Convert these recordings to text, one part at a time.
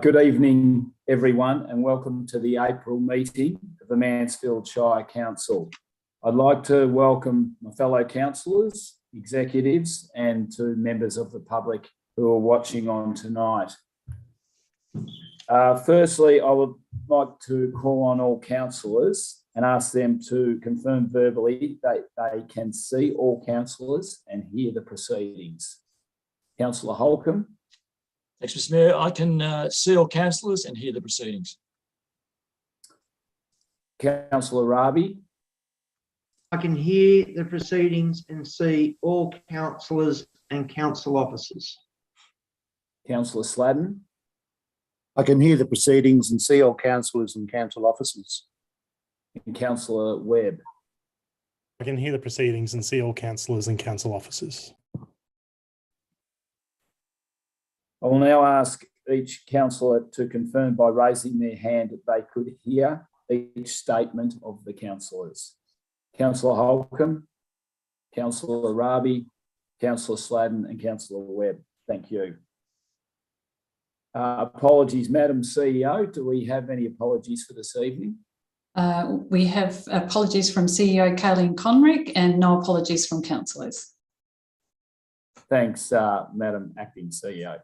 Good evening, everyone, and welcome to the April meeting of the Mansfield Shire Council. I'd like to welcome my fellow councillors, executives, and to members of the public who are watching on tonight. Firstly, I would like to call on all councillors and ask them to confirm verbally that they can see all councillors and hear the proceedings. Councillor Holcomb. Thanks, Mr. Mayor. I can see all councillors and hear the proceedings. Councillor Rabi. I can hear the proceedings and see all councillors and council officers. Councillor Sladden. I can hear the proceedings and see all councillors and council officers. And Councillor Webb. I can hear the proceedings and see all councillors and council officers. I will now ask each councillor to confirm by raising their hand that they could hear each statement of the councillors. Councillor Holcomb, Councillor Rabi, Councillor Sladden and Councillor Webb. Thank you. Apologies, Madam CEO. Do we have any apologies for this evening? We have apologies from CEO Kayleen Conrick and no apologies from councillors. Thanks, Madam Acting CEO.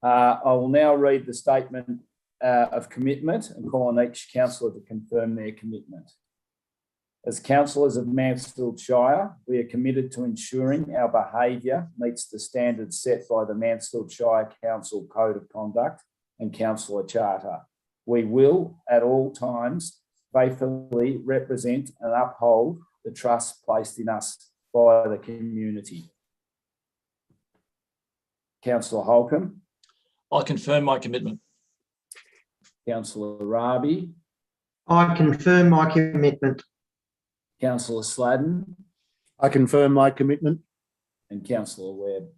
I will now read the statement of commitment and call on each councillor to confirm their commitment. As councillors of Mansfield Shire, we are committed to ensuring our behaviour meets the standards set by the Mansfield Shire Council Code of Conduct and Councillor Charter. We will, at all times, faithfully represent and uphold the trust placed in us by the community. Councillor Holcomb. I confirm my commitment. Councillor Rabi. I confirm my commitment. Councillor Sladden. I confirm my commitment. And Councillor Webb.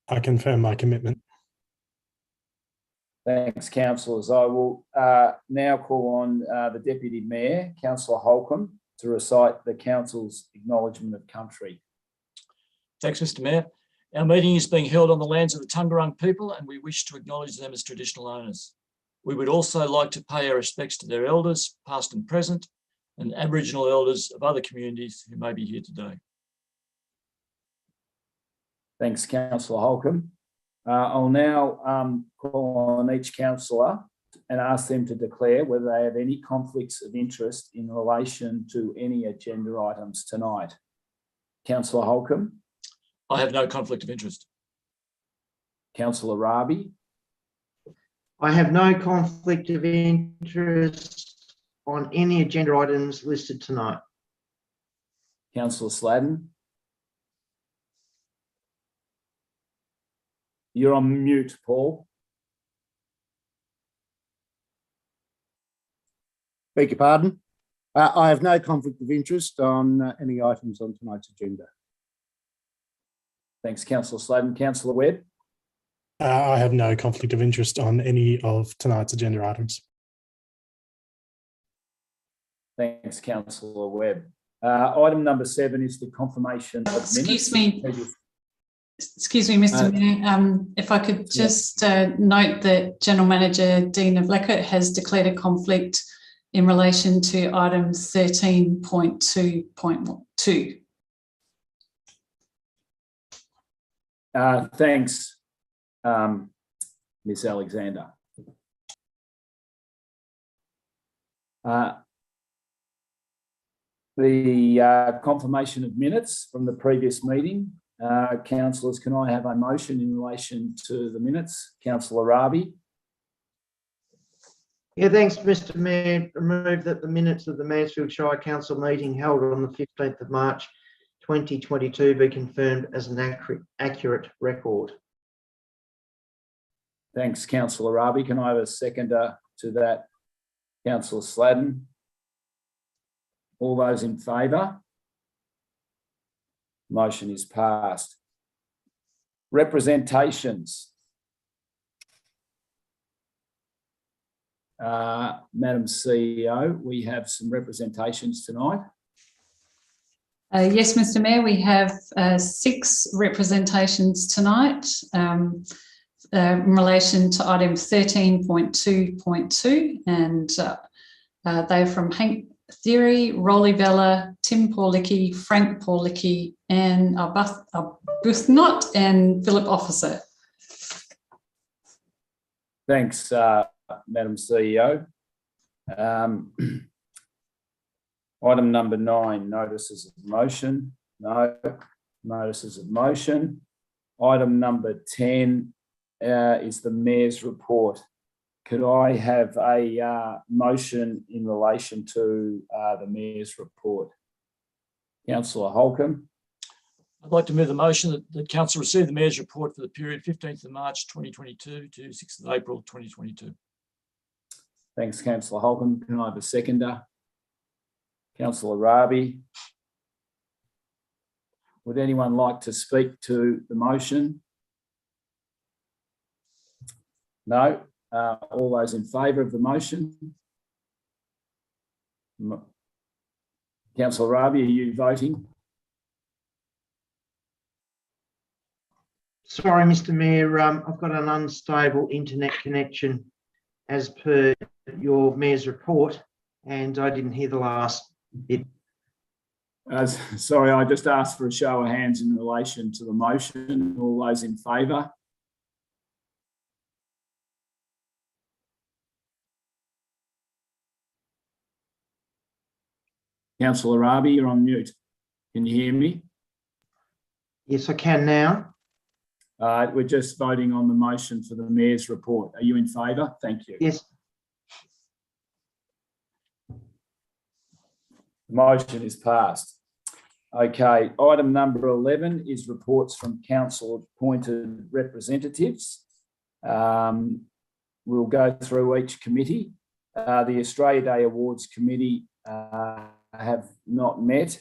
I confirm my commitment. Thanks, councillors. I will now call on the Deputy Mayor, Councillor Holcomb, to recite the Council's acknowledgement of country. Thanks, Mr. Mayor. Our meeting is being held on the lands of the Tungarang people and we wish to acknowledge them as traditional owners. We would also like to pay our respects to their elders, past and present, and Aboriginal elders of other communities who may be here today. Thanks, Councillor Holcomb. I'll now call on each councillor and ask them to declare whether they have any conflicts of interest in relation to any agenda items tonight. Councillor Holcomb. I have no conflict of interest. Councillor Rabi. I have no conflict of interest on any agenda items listed tonight. Councillor Sladden. You're on mute, Paul. Beg your pardon. I have no conflict of interest on any items on tonight's agenda. Thanks, Councillor Sladden. Councillor Webb. I have no conflict of interest on any of tonight's agenda items. Thanks, Councillor Webb. Item number 7 is the confirmation of minutes. Excuse me, Mr. Mayor. If I could just note that General Manager Dean of Leckett has declared a conflict in relation to item 13.2.2. Thanks, Ms. Alexander. The confirmation of minutes from the previous meeting. Councillors, can I have a motion in relation to the minutes? Councillor Rabi. Yeah, thanks, Mr. Mayor. I move that the minutes of the Mansfield Shire Council meeting held on the 15th of March 2022 be confirmed as an accurate record. Thanks, Councillor Rabi. Can I have a seconder to that? Councillor Sladden. All those in favour? Motion is passed. Representations. Madam CEO, we have some representations tonight. Yes, Mr. Mayor, we have 6 representations tonight in relation to item 13.2.2, and they're from Hank Theory, Rolly Vella, Tim Paulicki, Frank Paulicki, Anne Arbuthnot, and Philip Officer. Thanks, Madam CEO. Item number 9, notices of motion. No notices of motion. Item number 10 is the Mayor's report. Could I have a motion in relation to the Mayor's report? Councillor Holcomb. I'd like to move the motion that Council receive the Mayor's report for the period 15th of March 2022 to 6th of April 2022. Thanks, Councillor Holcomb. Can I have a seconder? Councillor Rabi. Would anyone like to speak to the motion? No. All those in favour of the motion? Councillor Rabi, are you voting? Sorry, Mr. Mayor, I've got an unstable internet connection as per your Mayor's report, and I didn't hear the last bit. Sorry, I just asked for a show of hands in relation to the motion. All those in favour? Councillor Rabi, you're on mute. Can you hear me? Yes, I can now. We're just voting on the motion for the Mayor's report. Are you in favour? Thank you. Yes. The motion is passed. Okay, item number 11 is reports from council appointed representatives. We'll go through each committee. The Australia Day Awards Committee have not met.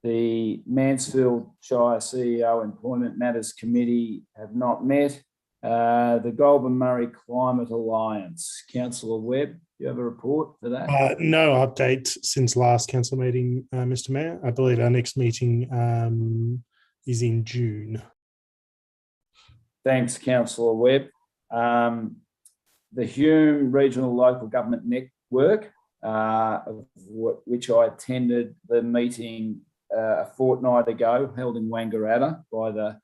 The Mansfield Shire CEO Employment Matters Committee have not met. The Goulburn Murray Climate Alliance, Councillor Webb, do you have a report for that? No update since last council meeting, Mr. Mayor. I believe our next meeting is in June. Thanks, Councillor Webb. The Hume Regional Local Government Network, which I attended the meeting a fortnight ago, held in Wangaratta by the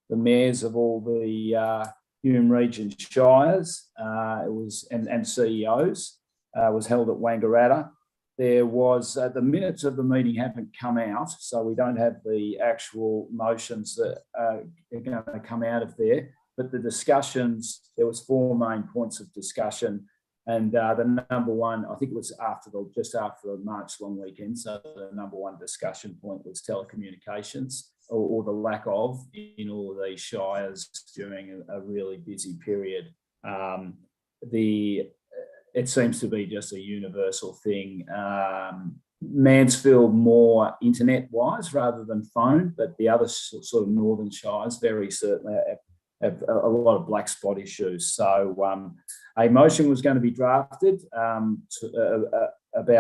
mayors of all the Hume Region Shires. It was and CEOs. Was held at Wangaratta. There was the minutes of the meeting haven't come out, so we don't have the actual motions that are going to come out of there. But the discussions, there was 4 main points of discussion. And the number one, I think it was just after the March long weekend. So the number one discussion point was telecommunications or the lack of in all of these shires during a really busy period. It seems to be just a universal thing. Mansfield more internet-wise rather than phone, but the other sort of northern shires very certainly have a lot of black spot issues. So a motion was going to be drafted about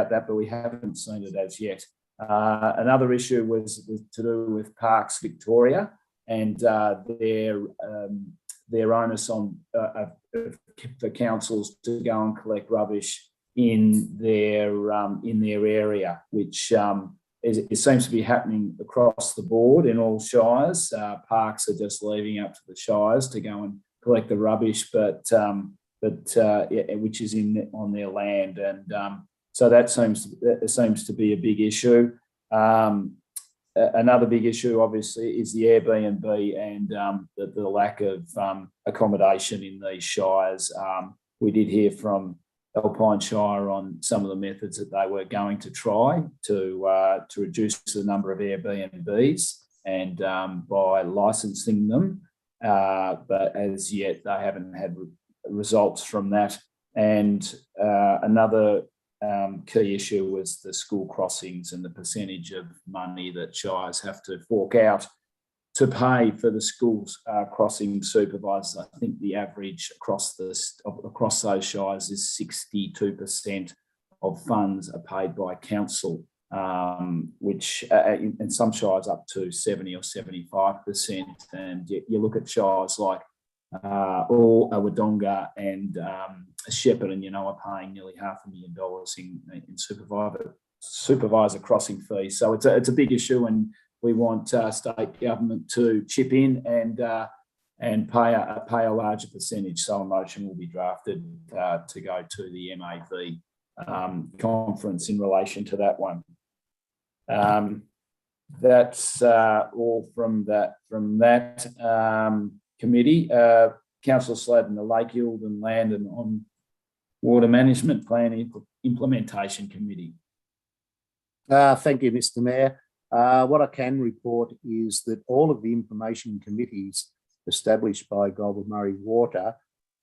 that, but we haven't seen it as yet. Another issue was to do with Parks Victoria and their onus on for councils to go and collect rubbish in their area, which it seems to be happening across the board in all shires. Parks are just leaving up to the shires to go and collect the rubbish, but which is on their land, and so that seems to be a big issue. Another big issue, obviously, is the Airbnb and the lack of accommodation in these shires. We did hear from Alpine Shire on some of the methods that they were going to try to reduce the number of Airbnbs and by licensing them, but as yet they haven't had results from that. And another key issue was the school crossings and the percentage of money that shires have to fork out to pay for the schools crossing supervisors. I think the average across those shires is 62% of funds are paid by council which in some shires up to 70 or 75%. And you look at shires like Wodonga and Shepparton, are paying nearly $500,000 in supervisor crossing fees. So it's a big issue, and we want state government to chip in and pay a larger percentage. So a motion will be drafted to go to the MAV conference in relation to that one. That's all from that committee. Councillor Sladen, the Lake Eildon Land and on Water Management Plan Implementation Committee. Thank you, Mr. Mayor. What I can report is that all of the information committees established by Goulburn Murray Water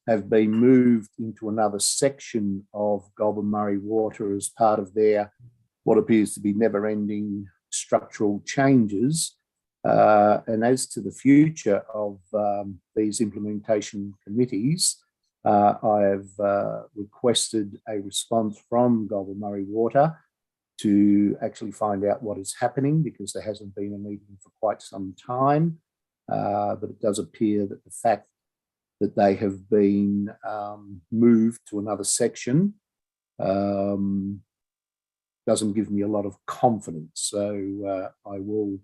have been moved into another section of Goulburn Murray Water as part of their what appears to be never-ending structural changes. And as to the future of these implementation committees, I have requested a response from Goulburn Murray Water to actually find out what is happening, because there hasn't been a meeting for quite some time. But it does appear that the fact that they have been moved to another section doesn't give me a lot of confidence. So I will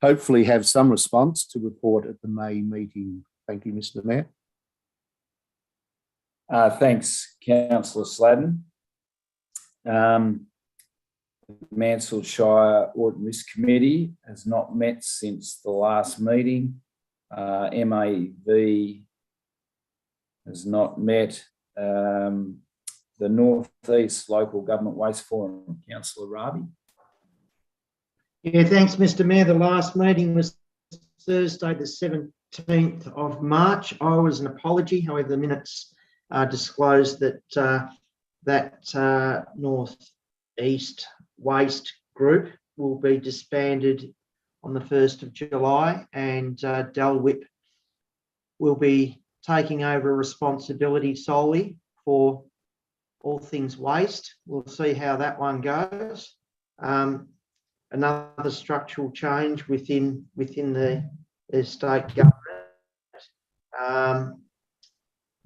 hopefully have some response to report at the May meeting. Thank you, Mr. Mayor. Thanks, Councillor Sladen. Mansfield Shire Audit and Risk Committee has not met since the last meeting. MAV has not met. The North East Local Government Waste Forum, Councillor Rabi. Yeah, thanks, Mr. Mayor. The last meeting was Thursday, the 17th of March. I was an apology. However, the minutes disclosed that North East Waste Group will be disbanded on the 1st of July, and Del Whip will be taking over responsibility solely for all things waste. We'll see how that one goes. Another structural change within the state government.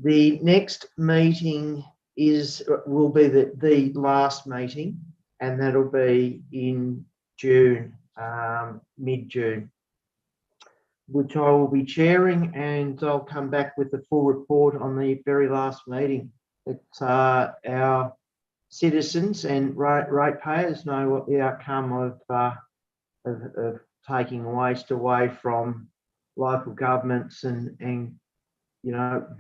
The next meeting will be the last meeting, and that'll be in June, mid-June, which I will be chairing, and I'll come back with the full report on the very last meeting. That our citizens and ratepayers know what the outcome of taking waste away from local governments and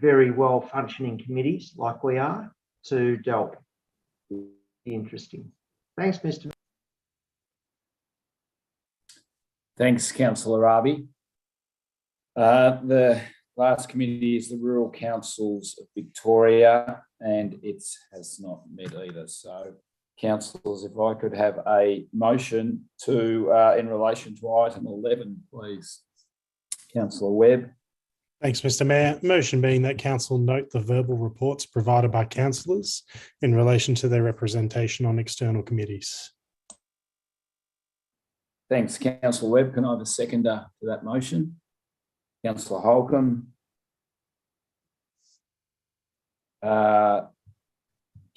very well functioning committees like we are to DELP. Interesting. Thanks, Mr. Thanks, Councillor Rabi. The last committee is the Rural Councils of Victoria, and it has not met either. So, councillors, if I could have a motion to in relation to item 11, please. Councillor Webb. Thanks, Mr. Mayor. Motion being that council note the verbal reports provided by councillors in relation to their representation on external committees. Thanks, Councillor Webb. Can I have a seconder to that motion? Councillor Holcomb.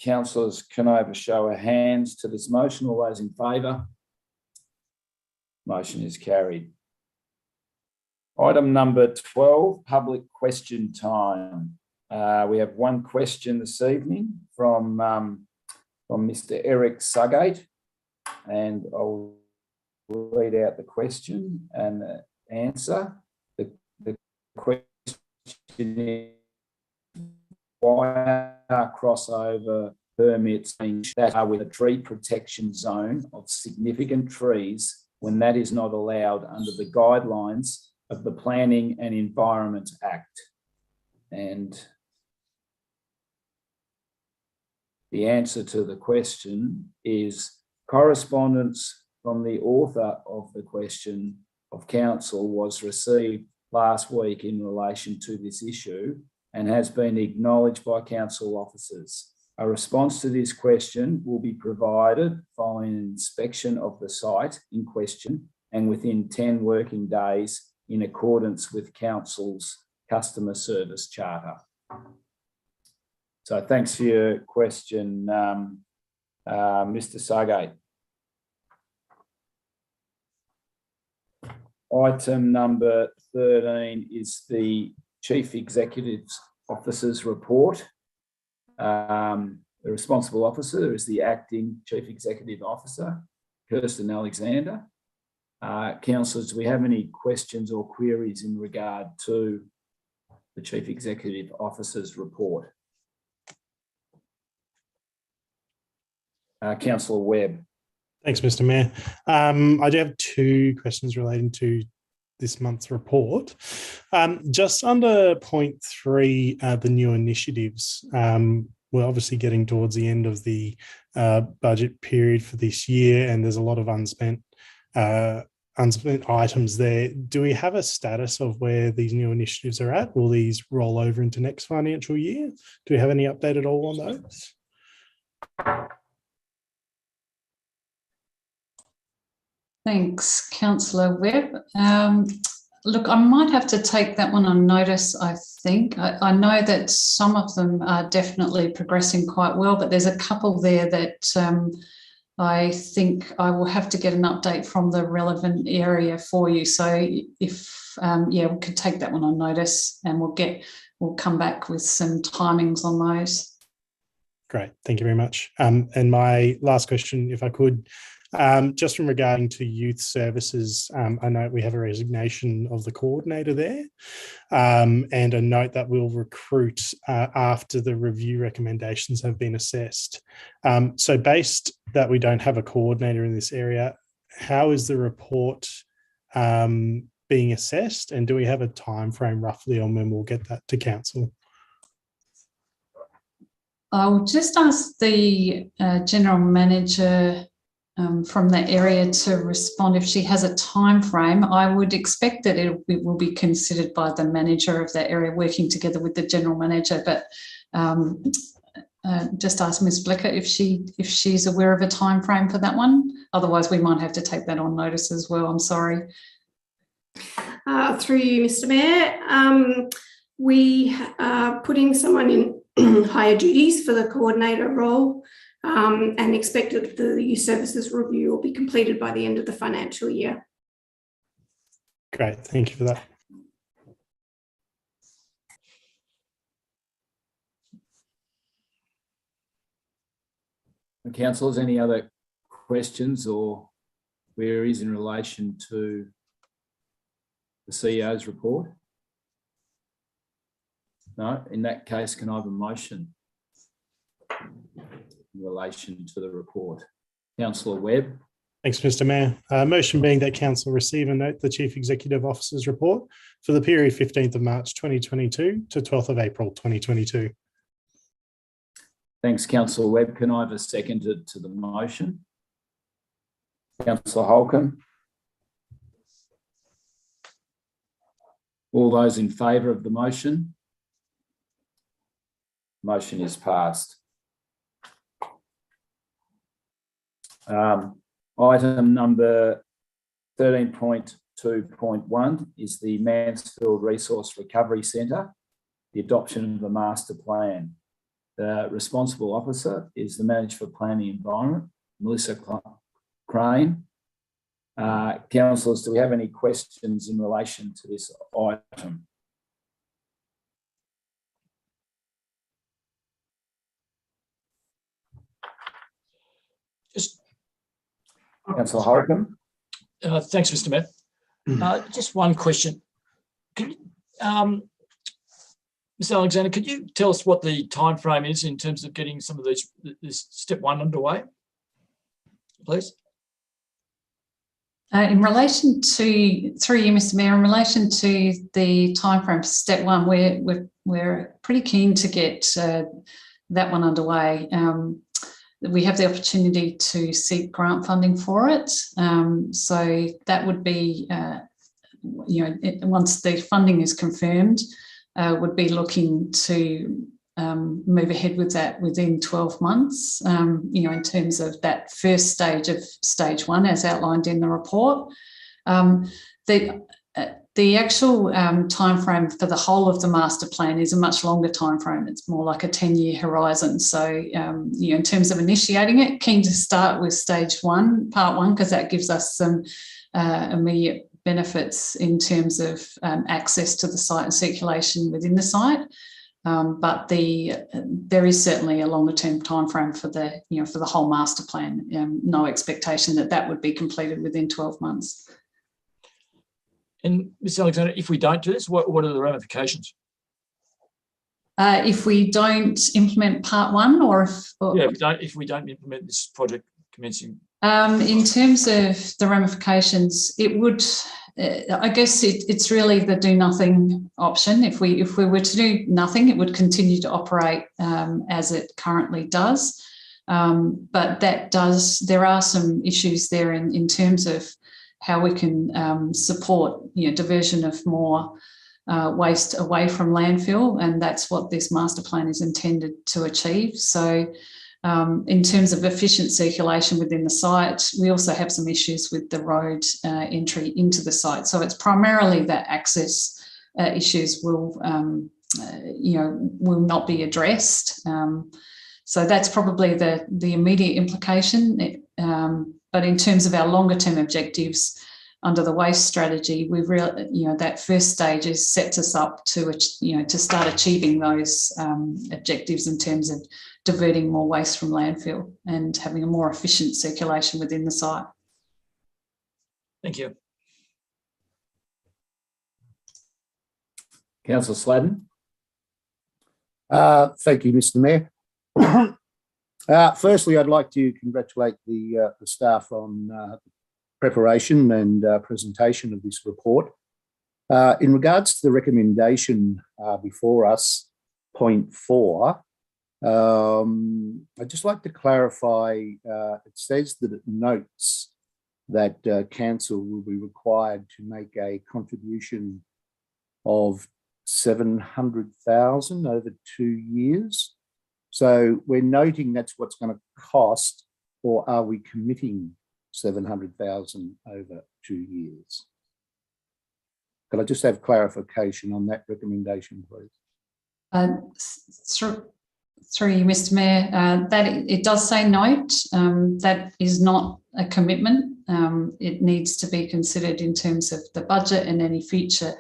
Councillors, can I have a show of hands to this motion? All those in favour? Motion is carried. Item number 12, public question time. We have one question this evening from Mr. Eric Sugate, and I'll read out the question and the answer. The question is, why are crossover permits being that with a tree protection zone of significant trees when that is not allowed under the guidelines of the Planning and Environment Act? And the answer to the question is correspondence from the author of the question of council was received last week in relation to this issue and has been acknowledged by council officers. A response to this question will be provided following an inspection of the site in question and within 10 working days in accordance with Council's Customer Service Charter. So thanks for your question, Mr. Sargate. Item number 13 is the Chief Executive Officer's report. The responsible officer is the Acting Chief Executive Officer, Kirsten Alexander. Councillors, do we have any questions or queries in regard to the Chief Executive Officer's report? Councillor Webb. Thanks, Mr. Mayor. I do have two questions relating to this month's report. Just under point 3, the new initiatives, we're obviously getting towards the end of the budget period for this year, and there's a lot of unspent items there. Do we have a status of where these new initiatives are at? Will these roll over into next financial year? Do we have any update at all on those? Thanks, Councillor Webb. Look, I might have to take that one on notice, I think. I know that some of them are definitely progressing quite well, but there's a couple there that I think I will have to get an update from the relevant area for you. So if, yeah, we could take that one on notice and we'll come back with some timings on those. Great, thank you very much. And my last question, if I could, just from regarding to youth services, I know we have a resignation of the coordinator there, and a note that we'll recruit after the review recommendations have been assessed. So based that we don't have a coordinator in this area, how is the report being assessed, and do we have a time frame roughly on when we'll get that to council? I'll just ask the General Manager from that area to respond if she has a time frame. I would expect that it will be considered by the manager of that area working together with the General Manager, but just ask Ms. Blicker if she's aware of a time frame for that one. Otherwise, we might have to take that on notice as well. I'm sorry. Through you, Mr. Mayor, we are putting someone in higher duties for the coordinator role, and expect that the youth services review will be completed by the end of the financial year. Great, thank you for that. Councillors, any other questions or queries in relation to the CEO's report? No, in that case, can I have a motion in relation to the report? Councillor Webb. Thanks, Mr. Mayor. Motion being that Council receive and note the Chief Executive Officer's report for the period 15th of March 2022 to 12th of April 2022. Thanks, Councillor Webb. Can I have a seconder to the motion? Councillor Holcomb. All those in favour of the motion? Motion is passed. Item number 13.2.1 is the Mansfield Resource Recovery Centre, the adoption of the master plan. The responsible officer is the Manager for Planning and Environment, Melissa Crane. Councillors, do we have any questions in relation to this item? Councillor Holcomb. Thanks, Mr. Mayor. Just one question. Ms. Alexander, could you tell us what the time frame is in terms of getting some of this step 1 underway, please? In relation to, through you, Mr. Mayor, in relation to the timeframe for step 1, we're pretty keen to get that one underway. We have the opportunity to seek grant funding for it. So that would be, once the funding is confirmed, would be looking to move ahead with that within 12 months, in terms of that first stage of stage 1 as outlined in the report. The actual timeframe for the whole of the master plan is a much longer timeframe. It's more like a 10-year horizon. So, in terms of initiating it, keen to start with stage 1, part 1, because that gives us some immediate benefits in terms of access to the site and circulation within the site. But there is certainly a longer term timeframe for the whole master plan. No expectation that would be completed within 12 months. And Ms. Alexander, if we don't do this, what are the ramifications? If we don't implement part 1, if we don't implement this project commencing. In terms of the ramifications, it would. I guess it's really the do nothing option. If we were to do nothing, it would continue to operate as it currently does. But there are some issues there in terms of how we can support diversion of more waste away from landfill, and that's what this master plan is intended to achieve. So in terms of efficient circulation within the site, we also have some issues with the road entry into the site. So it's primarily that access issues will not be addressed. So that's probably the immediate implication. But in terms of our longer term objectives under the waste strategy, we've that first stage sets us up to start achieving those objectives in terms of diverting more waste from landfill and having a more efficient circulation within the site. Thank you. Councillor Sladden. Thank you, Mr. Mayor. Firstly, I'd like to congratulate the staff on preparation and presentation of this report. In regards to the recommendation before us, point 4, I'd just like to clarify, it says that it notes that council will be required to make a contribution of 700,000 over 2 years. So we're noting that's what's going to cost, or are we committing 700,000 over 2 years? Could I just have clarification on that recommendation, please? Through you, Mr. Mayor, that it does say note. That is not a commitment. It needs to be considered in terms of the budget and any future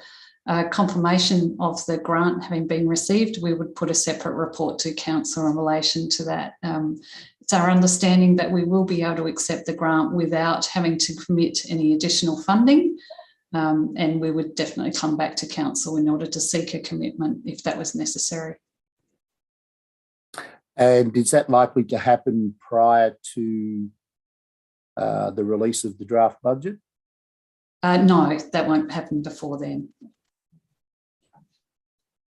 confirmation of the grant having been received. We would put a separate report to council in relation to that. It's our understanding that we will be able to accept the grant without having to commit any additional funding, and we would definitely come back to council in order to seek a commitment if that was necessary. And is that likely to happen prior to the release of the draft budget? No, that won't happen before then.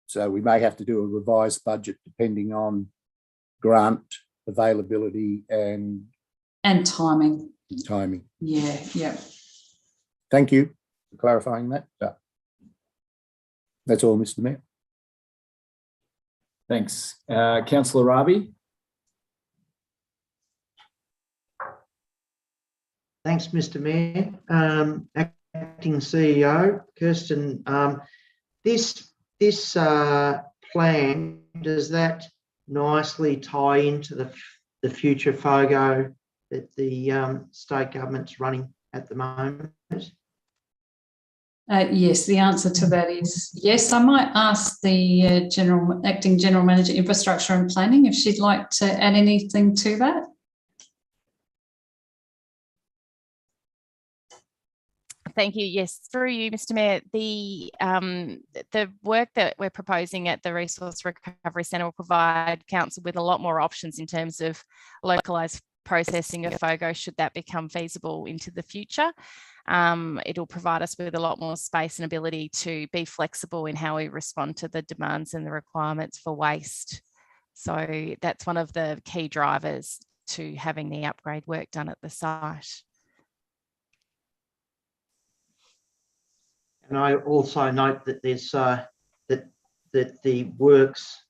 So we may have to do a revised budget depending on grant availability and timing. Timing. Yeah. Thank you for clarifying that. That's all, Mr. Mayor. Thanks. Councillor Rabi. Thanks, Mr. Mayor. Acting CEO, Kirsten, this plan, does that nicely tie into the future FOGO that the state government's running at the moment? Yes, the answer to that is yes. I might ask the Acting General Manager Infrastructure and Planning if she'd like to add anything to that. Thank you. Yes, through you, Mr. Mayor, the work that we're proposing at the Resource Recovery Centre will provide council with a lot more options in terms of localised processing of FOGO should that become feasible into the future. It'll provide us with a lot more space and ability to be flexible in how we respond to the demands and the requirements for waste. So that's one of the key drivers to having the upgrade work done at the site. And I also note that there's that the works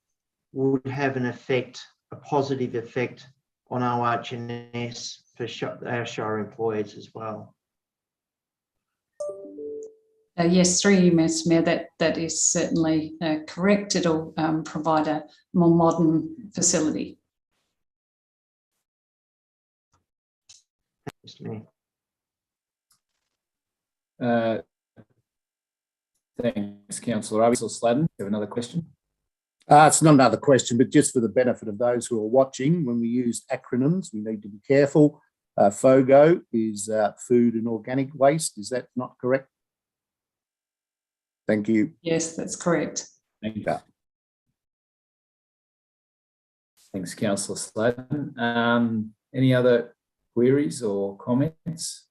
would have an effect, a positive effect on OH&S for our Shire employees as well. Yes, through you, Mr. Mayor, that is certainly correct. It'll provide a more modern facility. Mr. Mayor. Thanks, Councillor Raby. Councillor Sladden, you have another question? It's not another question, but just for the benefit of those who are watching, when we use acronyms, we need to be careful. FOGO is food and organic waste. Is that not correct? Thank you. Yes, that's correct. Thank you. Thanks, Councillor Sladden. Any other queries or comments?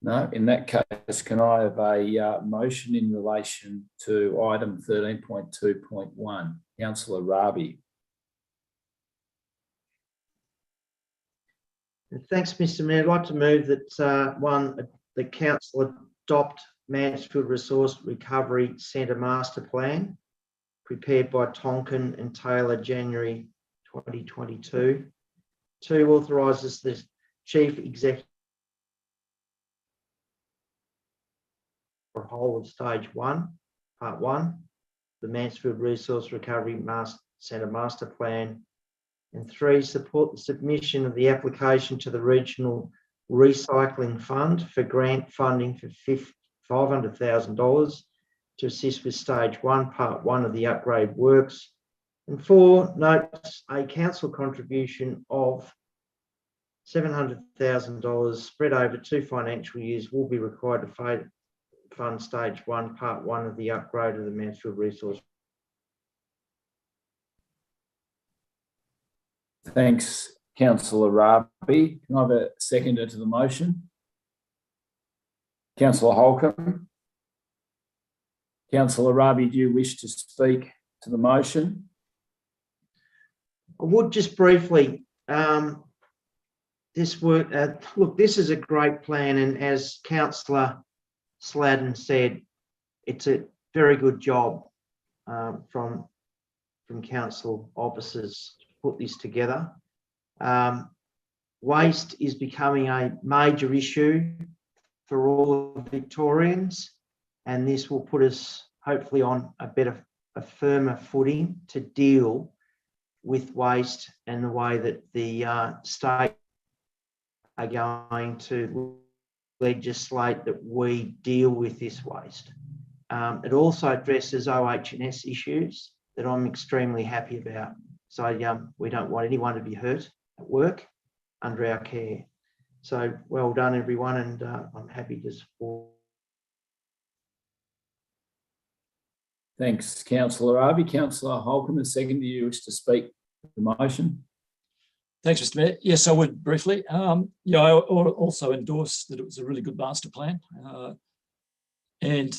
No, in that case, can I have a motion in relation to item 13.2.1? Councillor Raby. Thanks, Mr. Mayor. I'd like to move that the council adopt Mansfield Resource Recovery Centre Master Plan, prepared by Tonkin and Taylor, January 2022. 2, authorises the Chief Executive for whole of Stage 1, Part 1, the Mansfield Resource Recovery Centre Master Plan. And 3, support the submission of the application to the Regional Recycling Fund for grant funding for $500,000 to assist with Stage 1, Part 1 of the upgrade works. And 4, notes a council contribution of $700,000 spread over 2 financial years will be required to fund Stage 1, Part 1 of the upgrade of the Mansfield Resource. Thanks, Councillor Raby. Can I have a seconder to the motion? Councillor Holcomb. Councillor Raby, do you wish to speak to the motion? I would just briefly, this work, look, this is a great plan, and as Councillor Sladden said, it's a very good job from council officers to put this together. Waste is becoming a major issue for all Victorians, and this will put us hopefully on a firmer footing to deal with waste and the way that the state are going to legislate that we deal with this waste. It also addresses OH&S issues that I'm extremely happy about. So we don't want anyone to be hurt at work under our care. So well done, everyone, and I'm happy to support. Thanks, Councillor Raby. Councillor Holcomb, a second, do you wish to speak to the motion? Thanks, Mr. Mayor. Yes, I would briefly. Yeah, I also endorse that it was a really good master plan, and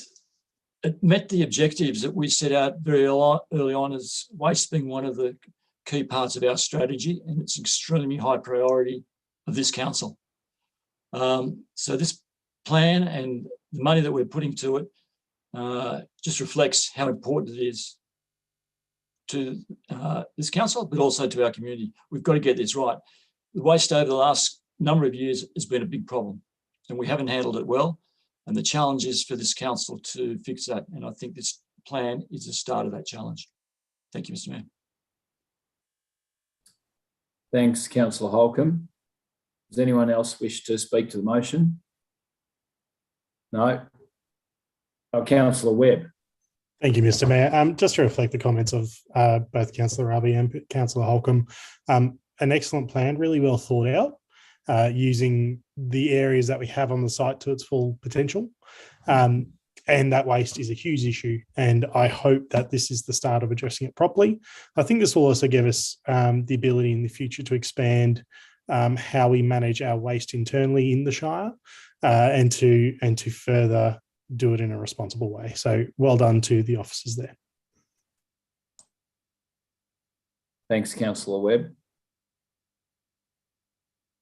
it met the objectives that we set out very early on as waste being one of the key parts of our strategy, and it's extremely high priority of this council. So this plan and the money that we're putting to it just reflects how important it is to this council, but also to our community. We've got to get this right. The waste over the last number of years has been a big problem, and we haven't handled it well. And the challenge is for this council to fix that. And I think this plan is the start of that challenge. Thank you, Mr. Mayor. Thanks, Councillor Holcomb. Does anyone else wish to speak to the motion? No. Oh, Councillor Webb. Thank you, Mr. Mayor. Just to reflect the comments of both Councillor Raby and Councillor Holcomb, an excellent plan, really well thought out, using the areas that we have on the site to its full potential. And that waste is a huge issue, and I hope that this is the start of addressing it properly. I think this will also give us the ability in the future to expand how we manage our waste internally in the Shire, and to further do it in a responsible way. So well done to the officers there. Thanks, Councillor Webb.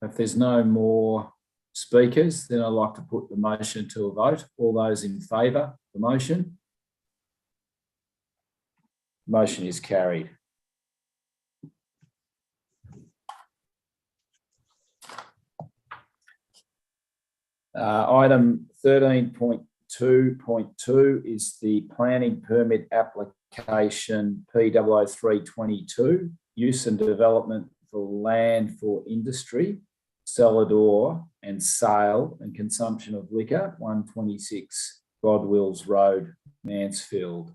If there's no more speakers, then I'd like to put the motion to a vote. All those in favour of the motion? Motion is carried. Item 13.2.2 is the planning permit application P00322, use and development for land for industry, Celador, and sale and consumption of liquor, 126 Godwills Road, Mansfield.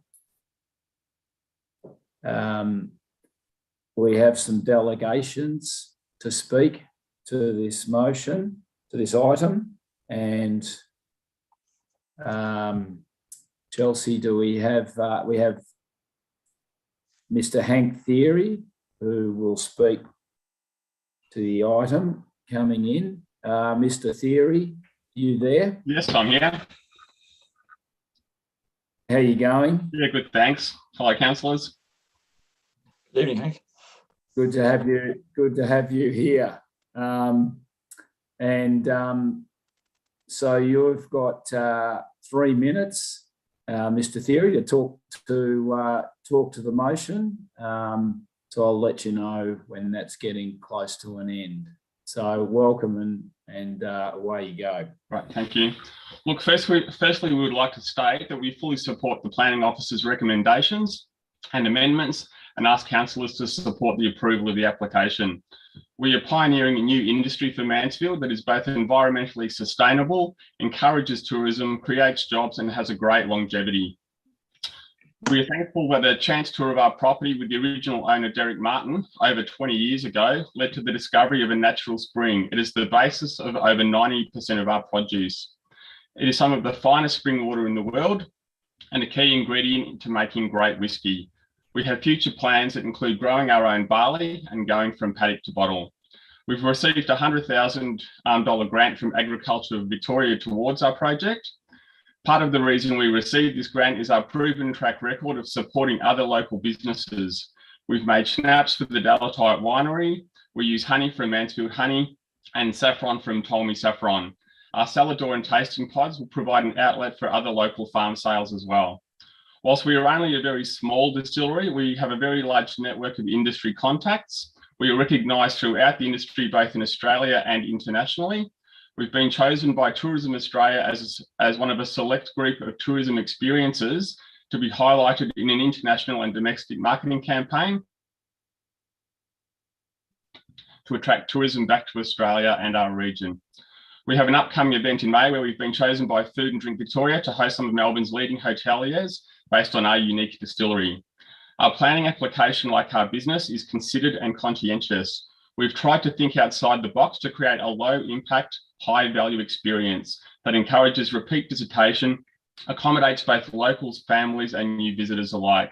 We have some delegations to speak to this motion, to this item. And Chelsea, do we have Mr. Hank Theory, who will speak to the item coming in. Mr. Theory, you there? Yes, I'm here. How are you going? Yeah, good, thanks. Fellow councillors. Good evening, Hank. Good to have you. Good to have you here. So you've got 3 minutes, Mr. Theory, to talk to the motion. So I'll let you know when that's getting close to an end. So welcome and away you go. Right, thank you. Look, firstly, we would like to state that we fully support the Planning Officer's recommendations and amendments and ask councillors to support the approval of the application. We are pioneering a new industry for Mansfield that is both environmentally sustainable, encourages tourism, creates jobs, and has a great longevity. We are thankful that a chance tour of our property with the original owner, Derek Martin, over 20 years ago, led to the discovery of a natural spring. It is the basis of over 90% of our produce. It is some of the finest spring water in the world and a key ingredient to making great whiskey. We have future plans that include growing our own barley and going from paddock to bottle. We've received a $100,000 grant from Agriculture of Victoria towards our project. Part of the reason we received this grant is our proven track record of supporting other local businesses. We've made schnapps for the Dalatite Winery. We use honey from Mansfield Honey and saffron from Tolmy Saffron. Our Celador and tasting pods will provide an outlet for other local farm sales as well. Whilst we are only a very small distillery, we have a very large network of industry contacts. We are recognised throughout the industry, both in Australia and internationally. We've been chosen by Tourism Australia as one of a select group of tourism experiences to be highlighted in an international and domestic marketing campaign to attract tourism back to Australia and our region. We have an upcoming event in May where we've been chosen by Food and Drink Victoria to host some of Melbourne's leading hoteliers based on our unique distillery. Our planning application, like our business, is considered and conscientious. We've tried to think outside the box to create a low impact, high value experience that encourages repeat visitation, accommodates both locals, families, and new visitors alike.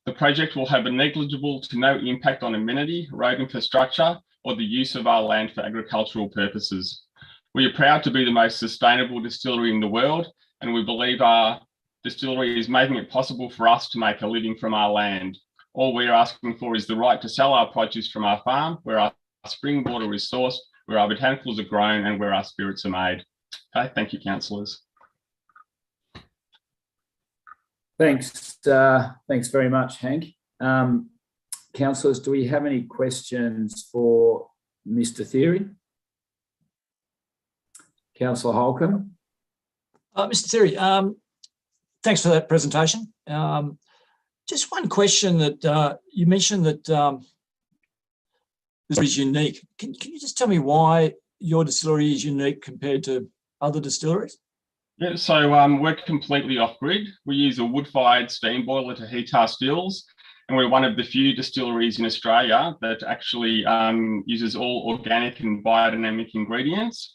The project will have a negligible to no impact on amenity, road infrastructure, or the use of our land for agricultural purposes. We are proud to be the most sustainable distillery in the world, and we believe our distillery is making it possible for us to make a living from our land. All we are asking for is the right to sell our produce from our farm, where our spring water is sourced, where our botanicals are grown, and where our spirits are made. Okay, thank you, councillors. Thanks. Thanks very much, Hank. Councillors, do we have any questions for Mr. Theory? Councillor Holcomb. Mr. Theory, thanks for that presentation. Just one question that you mentioned that this is unique. Can you just tell me why your distillery is unique compared to other distilleries? Yeah, so we're completely off-grid. We use a wood-fired steam boiler to heat our stills, and we're one of the few distilleries in Australia that actually uses all organic and biodynamic ingredients.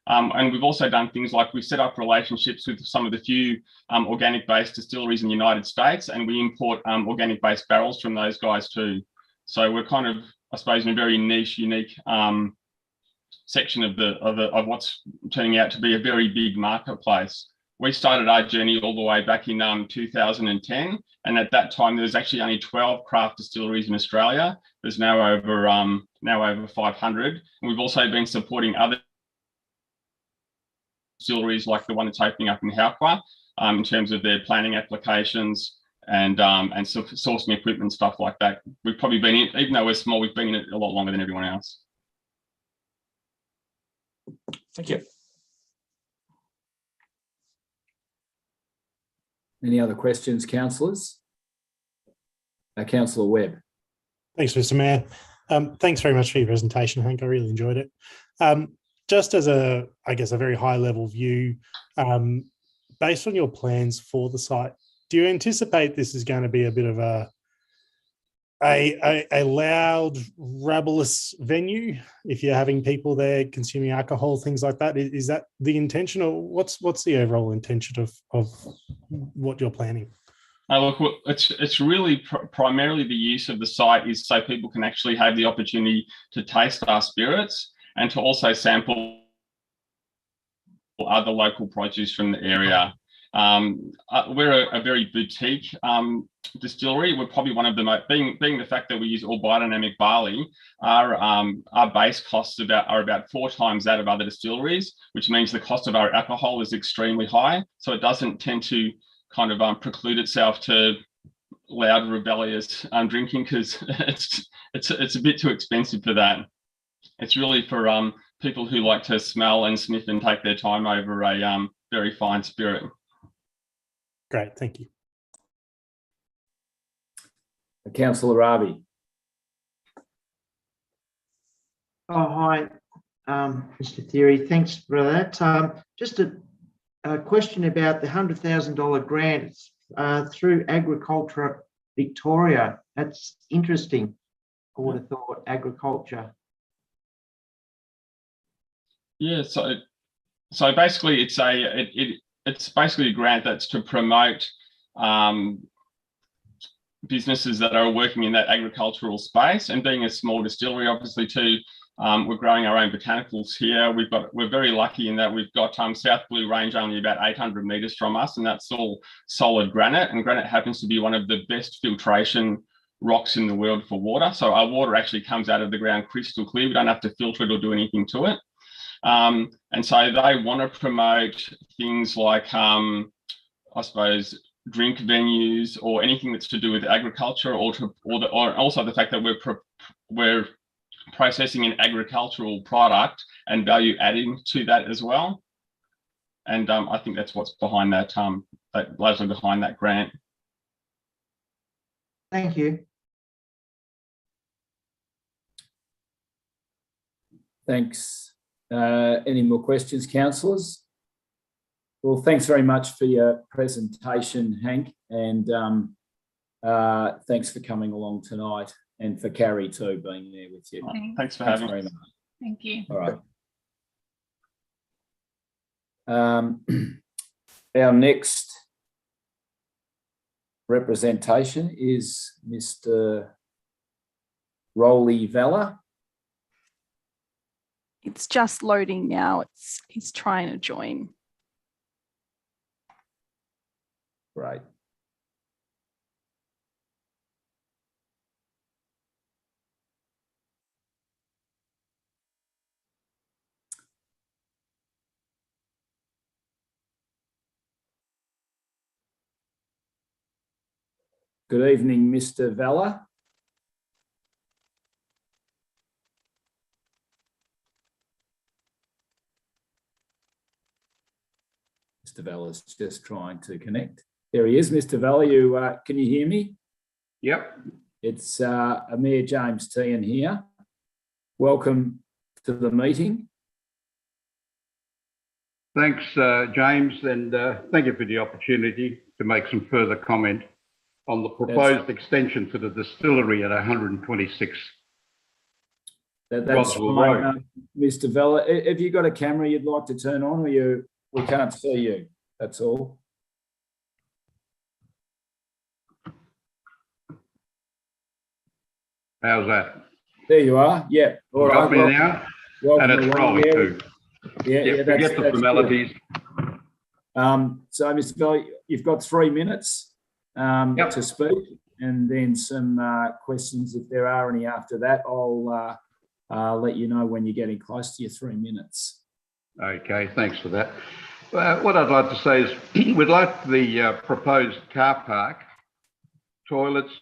And we've also done things like we've set up relationships with some of the few organic-based distilleries in the United States, and we import organic-based barrels from those guys too. So we're kind of, I suppose, in a very niche, unique section of what's turning out to be a very big marketplace. We started our journey all the way back in 2010, and at that time there was actually only 12 craft distilleries in Australia. There's now over 500, and we've also been supporting other distilleries like the one that's opening up in Hauqua in terms of their planning applications sourcing equipment, stuff like that. We've probably been in, even though we're small, we've been in it a lot longer than everyone else. Thank you. Any other questions, councillors? Councillor Webb. Thanks, Mr. Mayor. Thanks very much for your presentation, Hank. I really enjoyed it. Just as a very high level view, based on your plans for the site, do you anticipate this is going to be a bit of a loud, rabulous venue if you're having people there consuming alcohol, things like that? Is that the intention, or what's the overall intention of what you're planning? Look, it's really primarily the use of the site is so people can actually have the opportunity to taste our spirits and to also sample other local produce from the area. We're a very boutique distillery. We're probably one of the most, being the fact that we use all biodynamic barley, our base costs are about 4 times that of other distilleries, which means the cost of our alcohol is extremely high. So it doesn't tend to kind of preclude itself to loud, rebellious drinking, because it's a bit too expensive for that. It's really for people who like to smell and sniff and take their time over a very fine spirit. Great, thank you. Councillor Ravi. Oh, hi, Mr. Theory. Thanks for that. Just a question about the $100,000 grant through Agriculture Victoria. That's interesting. I would have thought agriculture. Yeah, so basically it's basically a grant that's to promote businesses that are working in that agricultural space, and being a small distillery, obviously too, we're growing our own botanicals here. We're very lucky in that we've got South Blue Range only about 800 metres from us, and that's all solid granite, and granite happens to be one of the best filtration rocks in the world for water. So our water actually comes out of the ground crystal clear. We don't have to filter it or do anything to it. And so they want to promote things like, I suppose, drink venues or anything that's to do with agriculture, or also the fact that we're processing an agricultural product and value adding to that as well. And I think that's what's behind that, largely behind that grant. Thank you. Thanks. Any more questions, councillors? Well, thanks very much for your presentation, Hank, and thanks for coming along tonight, and for Carrie too being there with you. Thanks for having me. Thank you. All right. Our next representation is Mr. Rolly Vella. It's just loading now. He's trying to join. Great. Good evening, Mr. Vella. Mr. Vella's just trying to connect. There he is, Mr. Vella. Can you hear me? Yep. It's Amir James Tehan here. Welcome to the meeting. Thanks, James, and thank you for the opportunity to make some further comment on the proposed extension to the distillery at 126. That's right, Mr. Vella. Have you got a camera you'd like to turn on, or we can't see you? That's all. How's that? There you are. Yeah. All right. Got me now? And it's rolling too. Yeah, forget the formalities. So, Mr. Vella, you've got 3 minutes to speak, and then some questions, if there are any after that. I'll let you know when you're getting close to your 3 minutes. Okay, thanks for that. What I'd like to say is we'd like the proposed car park toilets,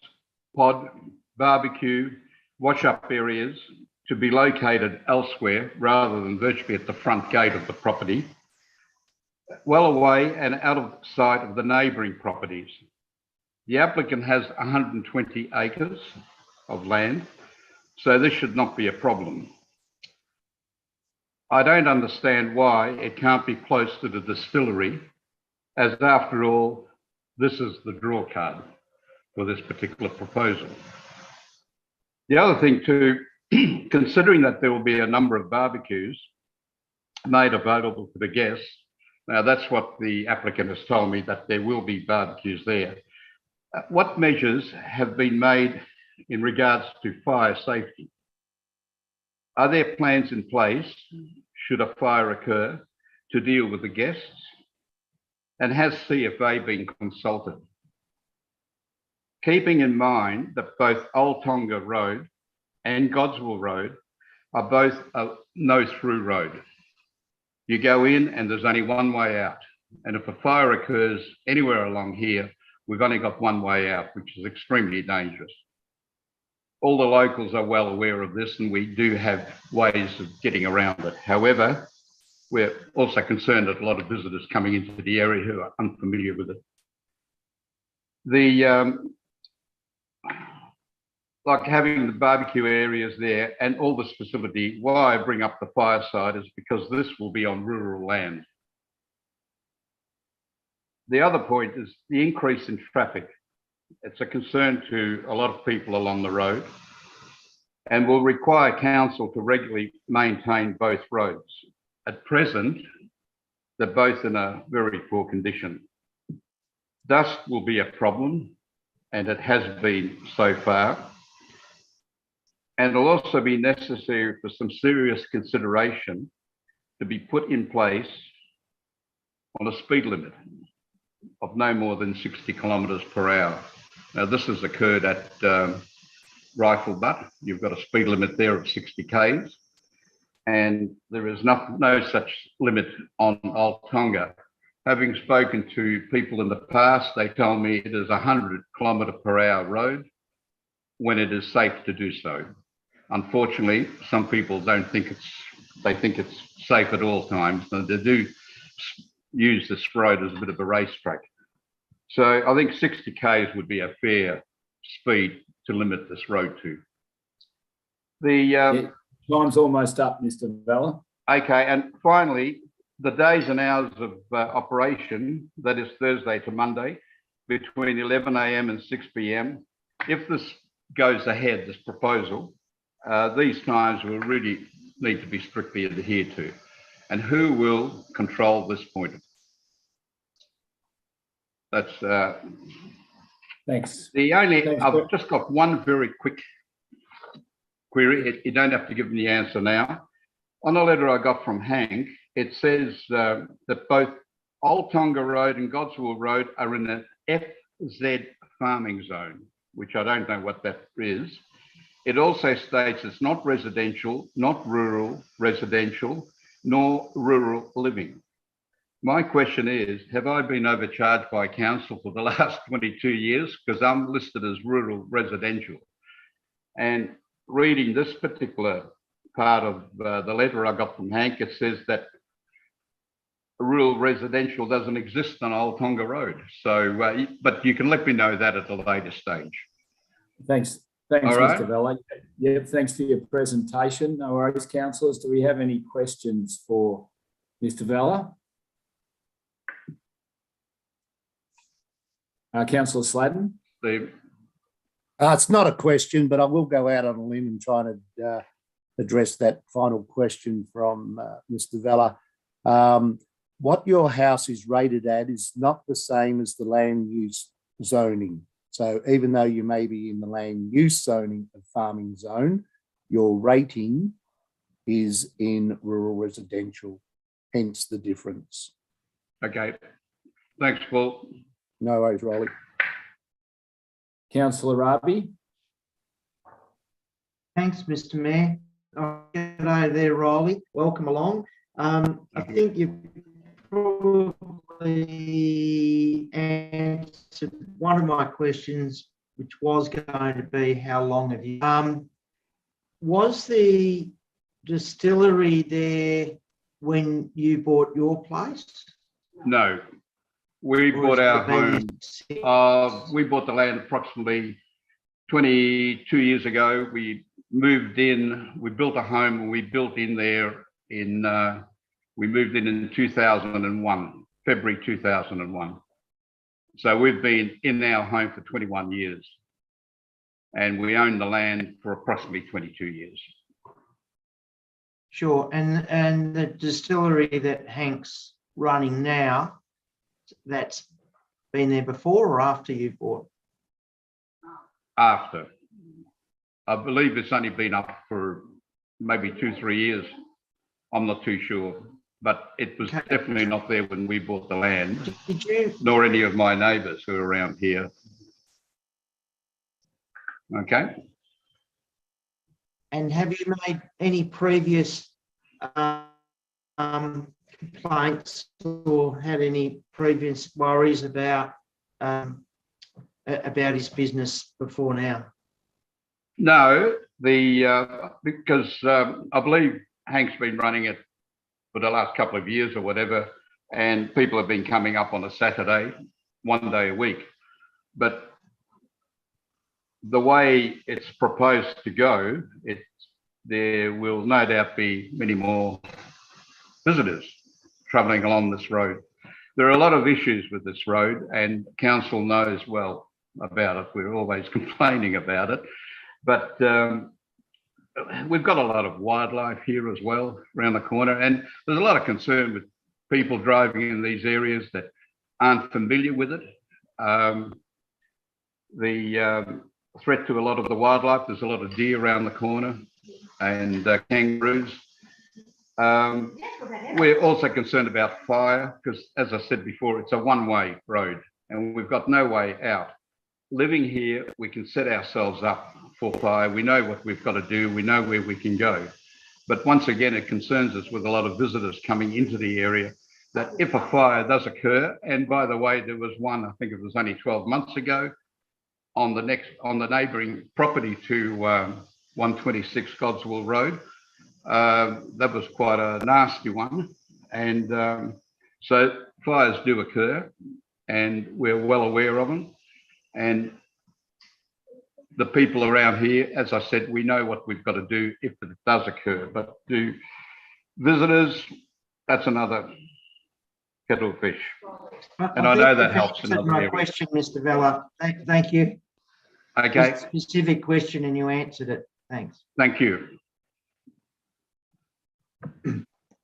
pod, barbecue, wash-up areas to be located elsewhere rather than virtually at the front gate of the property, well away and out of sight of the neighbouring properties. The applicant has 120 acres of land, so this should not be a problem. I don't understand why it can't be close to the distillery, as after all, this is the draw card for this particular proposal. The other thing too, considering that there will be a number of barbecues made available to the guests, now that's what the applicant has told me, that there will be barbecues there. What measures have been made in regards to fire safety? Are there plans in place should a fire occur to deal with the guests? And has CFA been consulted? Keeping in mind that both Old Tonga Road and Godswill Road are both a no-through road. You go in and there's only one way out. And if a fire occurs anywhere along here, we've only got one way out, which is extremely dangerous. All the locals are well aware of this, and we do have ways of getting around it. However, we're also concerned that a lot of visitors coming into the area who are unfamiliar with it. Like having the barbecue areas there and all this facility, why I bring up the fireside is because this will be on rural land. The other point is the increase in traffic. It's a concern to a lot of people along the road and will require council to regularly maintain both roads. At present, they're both in a very poor condition. Dust will be a problem, and it has been so far. And it'll also be necessary for some serious consideration to be put in place on a speed limit of no more than 60 kilometres per hour. Now, this has occurred at Rifle Butt. You've got a speed limit there of 60 k's, and there is no such limit on Old Tonga. Having spoken to people in the past, they tell me it is a 100 kilometre per hour road when it is safe to do so. Unfortunately, some people don't think they think it's safe at all times, and they do use this road as a bit of a racetrack. So I think 60 k's would be a fair speed to limit this road to. Time's almost up, Mr. Vella. Okay, and finally, the days and hours of operation, that is Thursday to Monday, between 11 a.m. and 6 p.m. If this goes ahead, this proposal, these times will really need to be strictly adhered to. And who will control this point? That's Thanks. I've just got one very quick query. You don't have to give me the answer now. On a letter I got from Hank, it says that both Old Tonga Road and Godswill Road are in an FZ farming zone, which I don't know what that is. It also states it's not residential, not rural residential, nor rural living. My question is, have I been overcharged by council for the last 22 years? Because I'm listed as rural residential. And reading this particular part of the letter I got from Hank, it says that rural residential doesn't exist on Old Tonga Road. So, but you can let me know that at a later stage. Thanks, All right. Mr. Vella. Yeah, thanks for your presentation. No worries, councillors. Do we have any questions for Mr. Vella? Councillor Sladden? Steve. It's not a question, but I will go out on a limb and try to address that final question from Mr. Vella. What your house is rated at is not the same as the land use zoning. So even though you may be in the land use zoning of farming zone, your rating is in rural residential, hence the difference. Okay. Thanks, Paul. No worries, Rolly. Councillor Rabi? Thanks, Mr. Mayor. G'day there, Riley. Welcome along. I think you've probably answered one of my questions which was going to be how long have you? Was the distillery there when you bought your place? No, we Or bought has our it been home. since? We bought the land approximately 22 years ago. We moved in, we built a home, and we built in there we moved in 2001, February 2001. So we've been in our home for 21 years, and we own the land for approximately 22 years. Sure, and the distillery that Hank's running now, that's been there before or after you bought? After. I believe it's only been up for maybe 2-3 years. I'm not too sure, but it was definitely not there when we bought the land. Did you? Nor any of my neighbours who are around here. Okay. And have you made any previous complaints or had any previous worries about his business before now? No, because I believe Hank's been running it for the last couple of years or whatever, and people have been coming up on a Saturday, 1 day a week. But the way it's proposed to go, there will no doubt be many more visitors travelling along this road. There are a lot of issues with this road, and council knows well about it. We're always complaining about it, but we've got a lot of wildlife here as well around the corner, and there's a lot of concern with people driving in these areas that aren't familiar with it. The threat to a lot of the wildlife, there's a lot of deer around the corner and kangaroos. We're also concerned about fire because, as I said before, it's a one-way road and we've got no way out. Living here, we can set ourselves up for fire. We know what we've got to do. We know where we can go. But once again, it concerns us with a lot of visitors coming into the area that if a fire does occur, and by the way, there was one, I think it was only 12 months ago, on the neighbouring property to 126 Godswill Road. That was quite a nasty one. And so fires do occur and we're well aware of them. And the people around here, as I said, we know what we've got to do if it does occur. But to visitors, that's another kettle of fish. And I know that helps in other areas. Question, Mr. Vella. Thank you. Okay. A specific question and you answered it. Thanks. Thank you.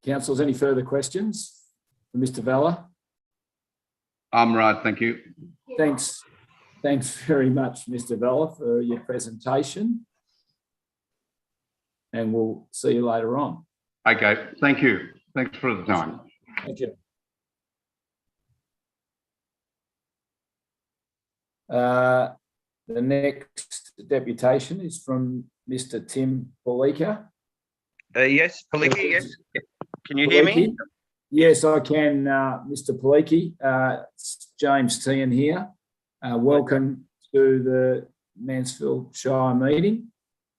Councillors, any further questions for Mr. Vella? I'm right, thank you. Thanks very much, Mr. Vella, for your presentation. And we'll see you later on. Okay, thank you. Thanks for the time. Thank you. The next deputation is from Mr. Tim Palika. Yes, Paliki, yes. Can you hear me? Yes, I can, Mr. Paliki. It's James Tehan here. Welcome to the Mansfield Shire meeting.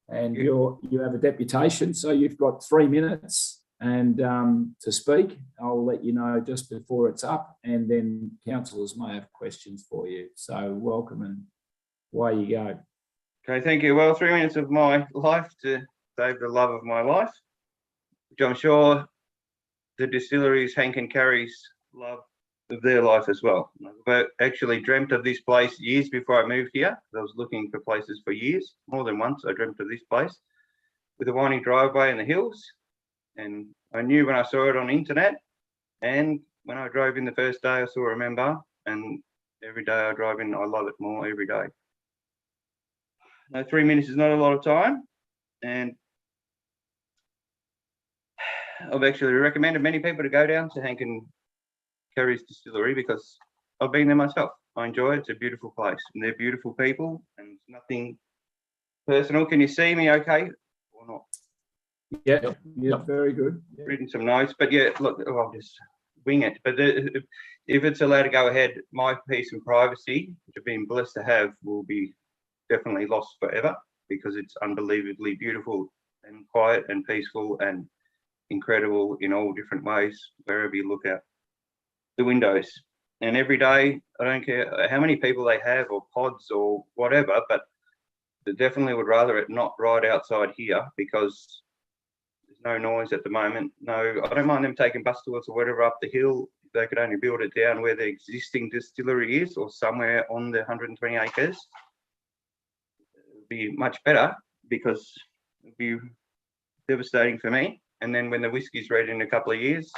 And you have a deputation, so you've got 3 minutes and to speak. I'll let you know just before it's up, and then councillors may have questions for you. So welcome and away you go. Okay, thank you. Well, 3 minutes of my life to save the love of my life, which I'm sure the Distilleries, Hank and Carrie's love of their life as well. I've actually dreamt of this place years before I moved here. I was looking for places for years, more than once. I dreamt of this place with a winding driveway in the hills. And I knew when I saw it on the internet, and when I drove in the first day, I saw a member, and every day I drive in, I love it more every day. Now, 3 minutes is not a lot of time, and I've actually recommended many people to go down to Hank and Carrie's Distillery because I've been there myself. I enjoy it. It's a beautiful place, and they're beautiful people, and it's nothing personal. Can you see me okay or not? Yeah, very good. Yeah. Written some notes, but yeah, look, I'll just wing it. But if it's allowed to go ahead, my peace and privacy, which I've been blessed to have, will be definitely lost forever because it's unbelievably beautiful and quiet and peaceful and incredible in all different ways, wherever you look out the windows. And every day, I don't care how many people they have or pods or whatever, but they definitely would rather it not right outside here because there's no noise at the moment. No, I don't mind them taking bus tours or whatever up the hill. If they could only build it down where the existing distillery is or somewhere on the 120 acres, it would be much better because it would be devastating for me. And then when the whiskey's ready in a couple of years,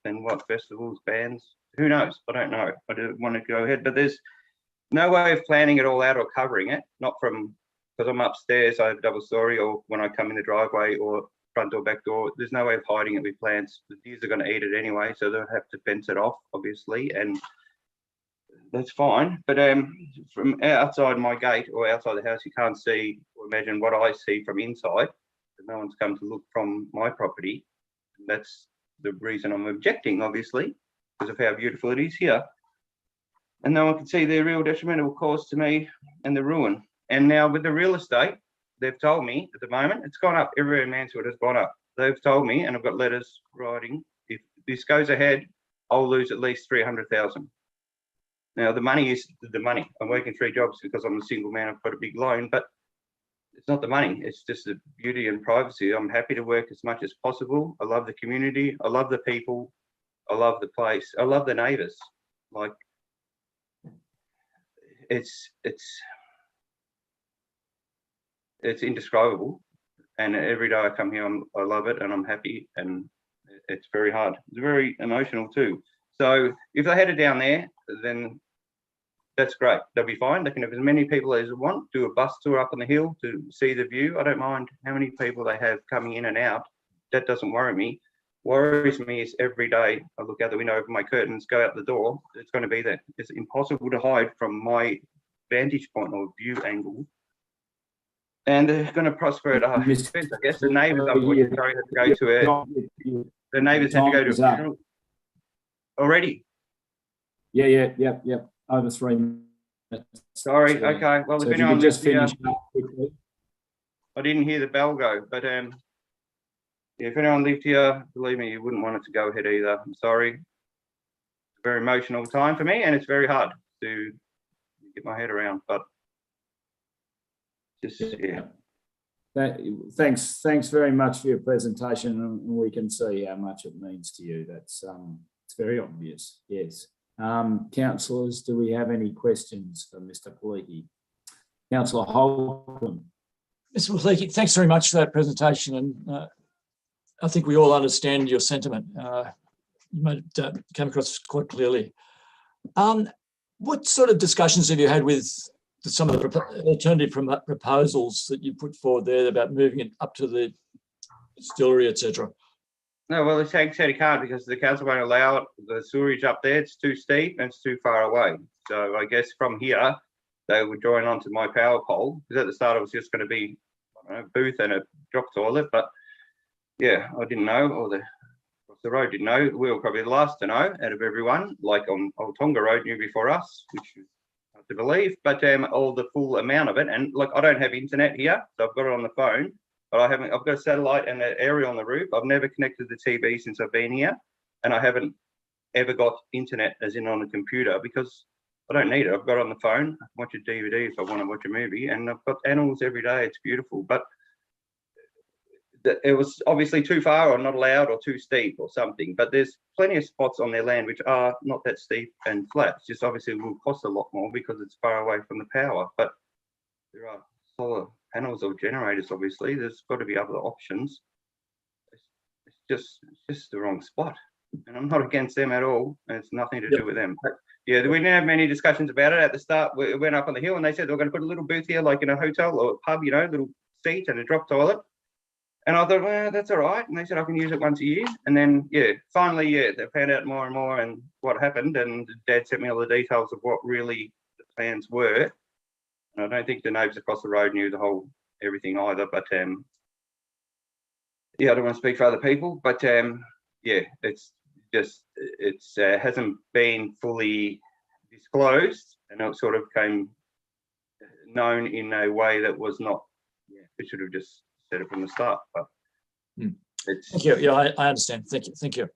then what, festivals, bands, who knows? I don't know. I don't want to go ahead, but there's no way of planning it all out or covering it, not from, because I'm upstairs, I have double story, or when I come in the driveway or front or back door, there's no way of hiding it with plants. The deers are going to eat it anyway, so they'll have to fence it off, obviously, and that's fine. But from outside my gate or outside the house, you can't see or imagine what I see from inside. No one's come to look from my property. That's the reason I'm objecting, obviously, because of how beautiful it is here. And no one can see the real detrimental cause to me and the ruin. And now with the real estate, they've told me at the moment, it's gone up. Everywhere in Mansfield has gone up. They've told me, and I've got letters writing, if this goes ahead, I'll lose at least 300,000. Now the money is the money. I'm working 3 jobs because I'm a single man. I've got a big loan, but it's not the money. It's just the beauty and privacy. I'm happy to work as much as possible. I love the community. I love the people. I love the place. I love the neighbours. Like it's indescribable. And every day I come here, I love it and I'm happy, and it's very hard. It's very emotional too. So if they had it down there, then that's great. They'll be fine. They can have as many people as they want, do a bus tour up on the hill to see the view. I don't mind how many people they have coming in and out. That doesn't worry me. Worries me is every day I look out the window, open my curtains, go out the door, it's going to be there. It's impossible to hide from my vantage point or view angle. And they're going to prosper at our expense, I guess. The neighbours unfortunately had to go to the neighbours had to go to a funeral already. Yeah. Over 3 minutes. Sorry. Okay. Well, So if anyone just here, finish up quickly. I didn't hear the bell go, but yeah, if anyone lived here, believe me, you wouldn't want it to go ahead either. I'm sorry. It's a very emotional time for me, and it's very hard to get my head around. But just yeah. Thanks very much for your presentation, and we can see how much it means to you. That's it's very obvious. Yes. Councillors, do we have any questions for Mr. Paliki? Councillor Holcomb. Mr. Paliki, thanks very much for that presentation, and I think we all understand your sentiment. You made it come across quite clearly. What sort of discussions have you had with some of the alternative proposals that you put forward there about moving it up to the distillery, etc.? No, well, it's said he can't because the council won't allow it. The sewerage up there, it's too steep and it's too far away. So I guess from here, they would join onto my power pole, because at the start it was just going to be a booth and a drop toilet. But yeah, I didn't know, or the road didn't know. We were probably the last to know out of everyone, like on Old Tonga Road knew before us, which is hard to believe, but all the full amount of it. And like, I don't have internet here, so I've got it on the phone. But I've got a satellite and an aerial on the roof. I've never connected the TV since I've been here, and I haven't ever got internet as in on a computer because I don't need it. I've got it on the phone. I can watch a DVD if I want to watch a movie, and I've got animals every day. It's beautiful, but it was obviously too far or not allowed or too steep or something. But there's plenty of spots on their land which are not that steep and flat. It's just obviously will cost a lot more because it's far away from the power. But there are solar panels or generators, obviously. There's got to be other options. It's just the wrong spot. And I'm not against them at all. And it's nothing to do with them. But yeah, we didn't have many discussions about it. At the start, we went up on the hill and they said they were going to put a little booth here, like in a hotel or a pub, you know, little seat and a drop toilet. And I thought, well, that's all right. And they said I can use it once a year. And then, yeah, finally, yeah, they found out more and more and what happened. And Dad sent me all the details of what really the plans were. And I don't think the neighbours across the road knew the whole everything either. But yeah, I don't want to speak for other people. But yeah, it's just hasn't been fully disclosed, and it sort of came known in a way that was not. Yeah, we should have just said it from the start. But it's. Thank you. Yeah, I understand. Thank you. Thank you.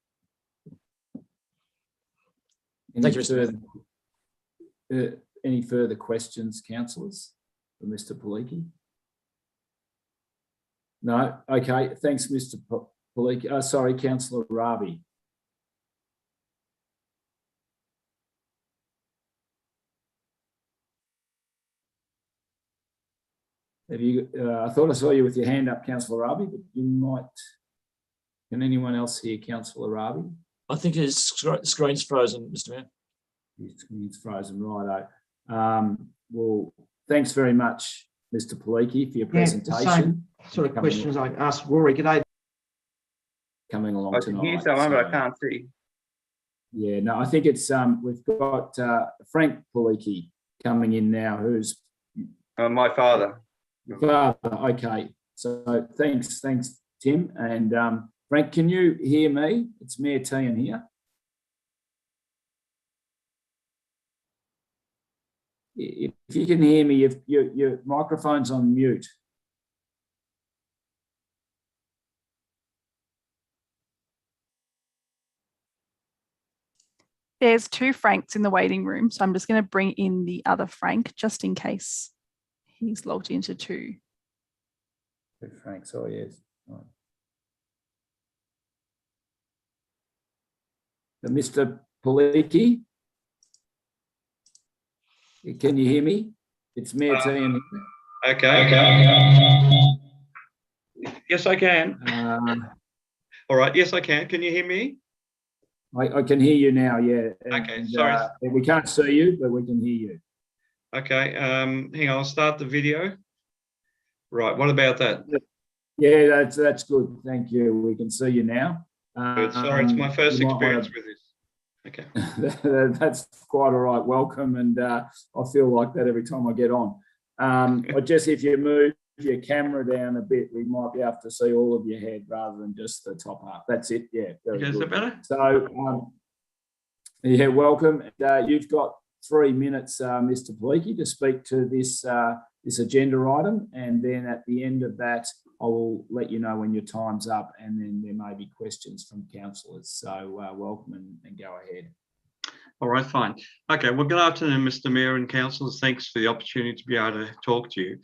Thank you, Mr. Any further questions, councillors, for Mr. Paliki? No? Okay, thanks, Mr. Paliki. Sorry, Councillor Ravi. Have you, I thought I saw you with your hand up, Councillor Ravi, but you might, can anyone else hear Councillor Ravi? I think his screen's frozen, Mr. Mayor. His screen's frozen, righto. Well, thanks very much, Mr. Paliki, for your presentation. Same sort of questions I asked Rory. G'day. Coming along I can tonight. hear someone, but I can't see. Yeah, no, I think it's we've got Frank Paliki coming in now, who's My father. father. Okay, so thanks, Tim. And Frank, can you hear me? It's Mayor Tian here. If you can hear me, your microphone's on mute. There's two Franks in the waiting room, so I'm just going to bring in the other Frank just in case he's logged into two. Frank, oh yes. Right. Mr. Paliki, can you hear me? It's Mayor Tian. Okay. Yes, I can. All right. Yes, I can. Can you hear me? I can hear you now, yeah. Okay, sorry. We can't see you, but we can hear you. Okay, hang on, I'll start the video. Right, what about that? Yeah, that's good. Thank you. We can see you now. Good. Sorry, it's my first experience with this. Okay. That's quite all right. Welcome, and I feel like that every time I get on. Just if you move your camera down a bit, we might be able to see all of your head rather than just the top half. That's it. Yeah, very good. Is that better? So, yeah, welcome. You've got 3 minutes, Mr. Paliki, to speak to this this agenda item, and then at the end of that, I will let you know when your time's up, and then there may be questions from councillors. So welcome and go ahead. All right, fine. Okay, well, good afternoon, Mr. Mayor and councillors. Thanks for the opportunity to be able to talk to you.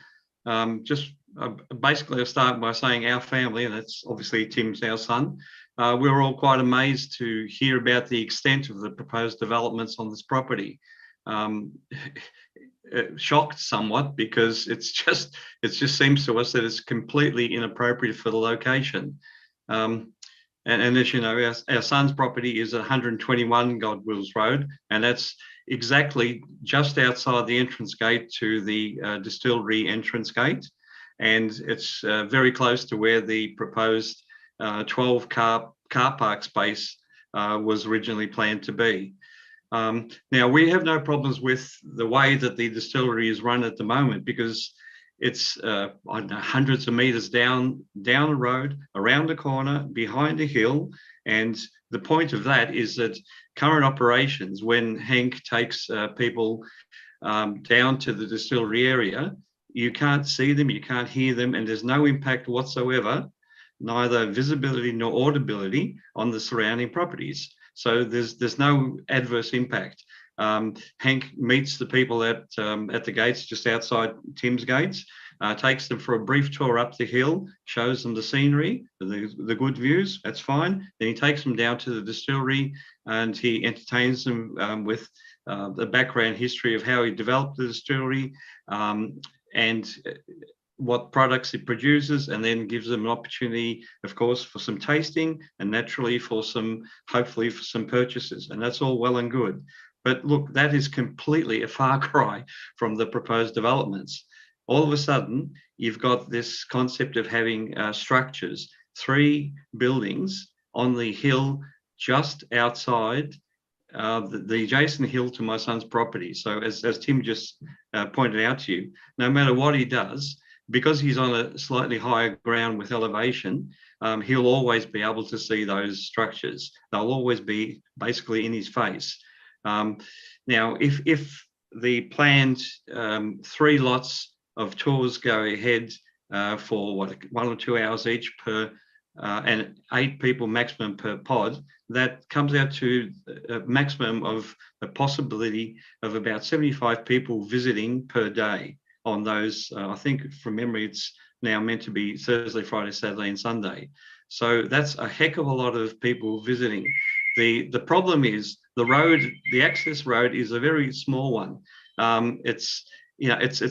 Basically, I'll start by saying our family, and that's obviously Tim's our son, we were all quite amazed to hear about the extent of the proposed developments on this property. Shocked somewhat because it just seems to us that it's completely inappropriate for the location. And as you know, our son's property is 121 Godwills Road, and that's exactly just outside the entrance gate to the Distillery entrance gate. And it's very close to where the proposed 12 car park space was originally planned to be. Now, we have no problems with the way that the distillery is run at the moment, because it's I don't know, hundreds of meters down the road, around the corner, behind a hill. And the point of that is that current operations, when Hank takes people down to the distillery area, you can't see them, you can't hear them, and there's no impact whatsoever, neither visibility nor audibility, on the surrounding properties. So there's no adverse impact. Hank meets the people at the gates, just outside Tim's gates, takes them for a brief tour up the hill, shows them the scenery, the good views, that's fine. Then he takes them down to the distillery and he entertains them with the background history of how he developed the distillery and what products it produces, and then gives them an opportunity, of course, for some tasting and naturally for some, hopefully for some purchases. And that's all well and good. But look, that is completely a far cry from the proposed developments. All of a sudden, you've got this concept of having structures, 3 buildings on the hill just outside the adjacent hill to my son's property. So as Tim just pointed out to you, no matter what he does, because he's on a slightly higher ground with elevation, he'll always be able to see those structures. They'll always be basically in his face. Now, if the planned 3 lots of tours go ahead for 1 or 2 hours each per, and 8 people maximum per pod, that comes out to a maximum of a possibility of about 75 people visiting per day on those. I think from memory, it's now meant to be Thursday, Friday, Saturday, and Sunday. So that's a heck of a lot of people visiting. The problem is the road, the access road is a very small one. It's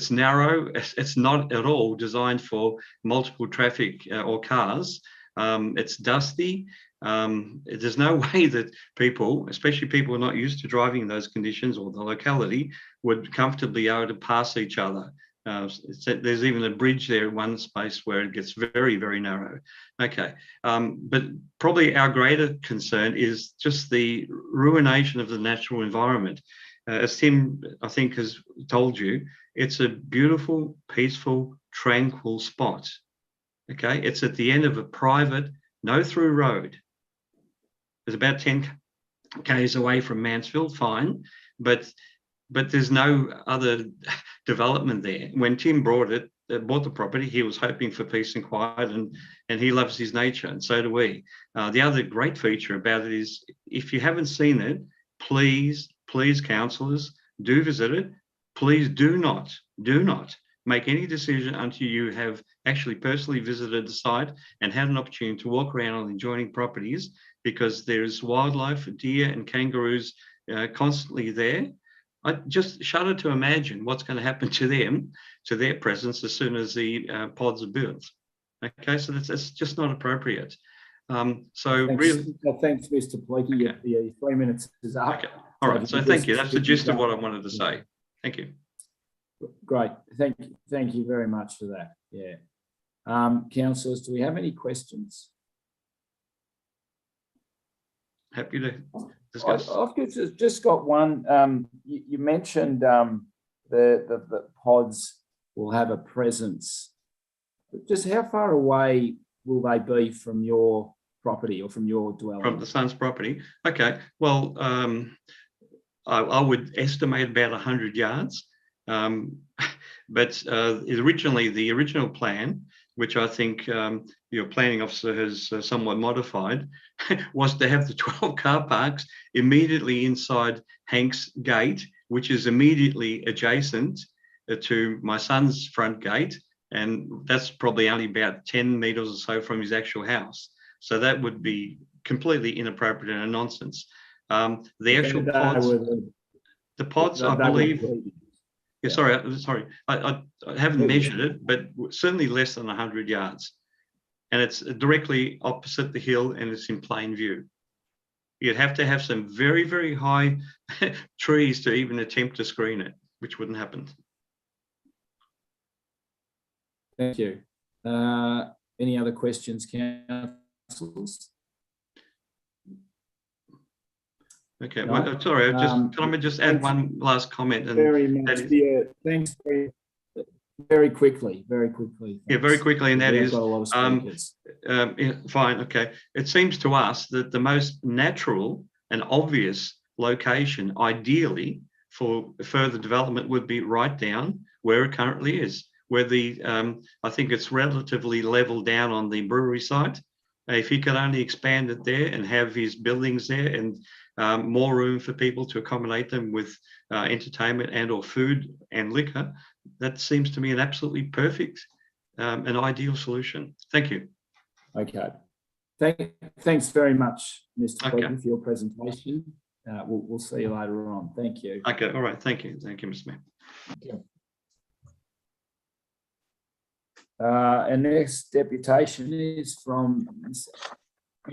narrow. It's not at all designed for multiple traffic or cars. It's dusty. There's no way that people, especially people who are not used to driving in those conditions or the locality, would comfortably be able to pass each other. There's even a bridge there in one space where it gets very, very narrow. Okay, but probably our greater concern is just the ruination of the natural environment. As Tim, I think, has told you, it's a beautiful, peaceful, tranquil spot. Okay, it's at the end of a private, no-through road. It's about 10 k's away from Mansfield, fine, but there's no other development there. When Tim bought the property, he was hoping for peace and quiet, and he loves his nature, and so do we. The other great feature about it is, if you haven't seen it, please, councillors, do visit it. Please do not make any decision until you have actually personally visited the site and had an opportunity to walk around on the adjoining properties, because there's wildlife, deer and kangaroos constantly there. I just shudder to imagine what's going to happen to them, to their presence, as soon as the pods are built. Okay, so that's just not appropriate. Thanks, Mr. Pleaky. Okay. The 3 minutes is up. Okay. All right. So thank you. That's the gist of what I wanted to say. Thank you. Great. Thank you very much for that. Yeah. Councillors, do we have any questions? Happy to discuss. I've just got one. You mentioned the pods will have a presence. Just how far away will they be from your property or from your dwelling? From the son's property? Okay. Well, I would estimate about 100 yards. But originally, the original plan, which I think your planning officer has somewhat modified, was to have the 12 car parks immediately inside Hank's gate, which is immediately adjacent to my son's front gate. And that's probably only about 10 metres or so from his actual house. So that would be completely inappropriate and a nonsense. The actual pods, the pods, I believe. Yeah, sorry. I haven't measured it, but certainly less than 100 yards. And it's directly opposite the hill, and it's in plain view. You'd have to have some very, very high trees to even attempt to screen it, which wouldn't happen. Thank you. Any other questions, councillors? Okay, No? well, sorry, can I just add one last comment? And very much, yeah, thanks. Very quickly. Thanks. Yeah, very quickly, and that is, got a lot of yeah, fine, okay. It seems to us that the most natural and obvious location, ideally, for further development would be right down where it currently is, where the, I think it's relatively level down on the brewery site. If he could only expand it there and have his buildings there and more room for people to accommodate them with entertainment and or food and liquor, that seems to me an absolutely perfect and ideal solution. Thank you. Okay. Thanks very much, Mr. Pleaky, for your presentation. We'll see you later on. Thank you. Okay, all right. Thank you. Thank you, Mr. Mayor. Okay. Our next deputation is from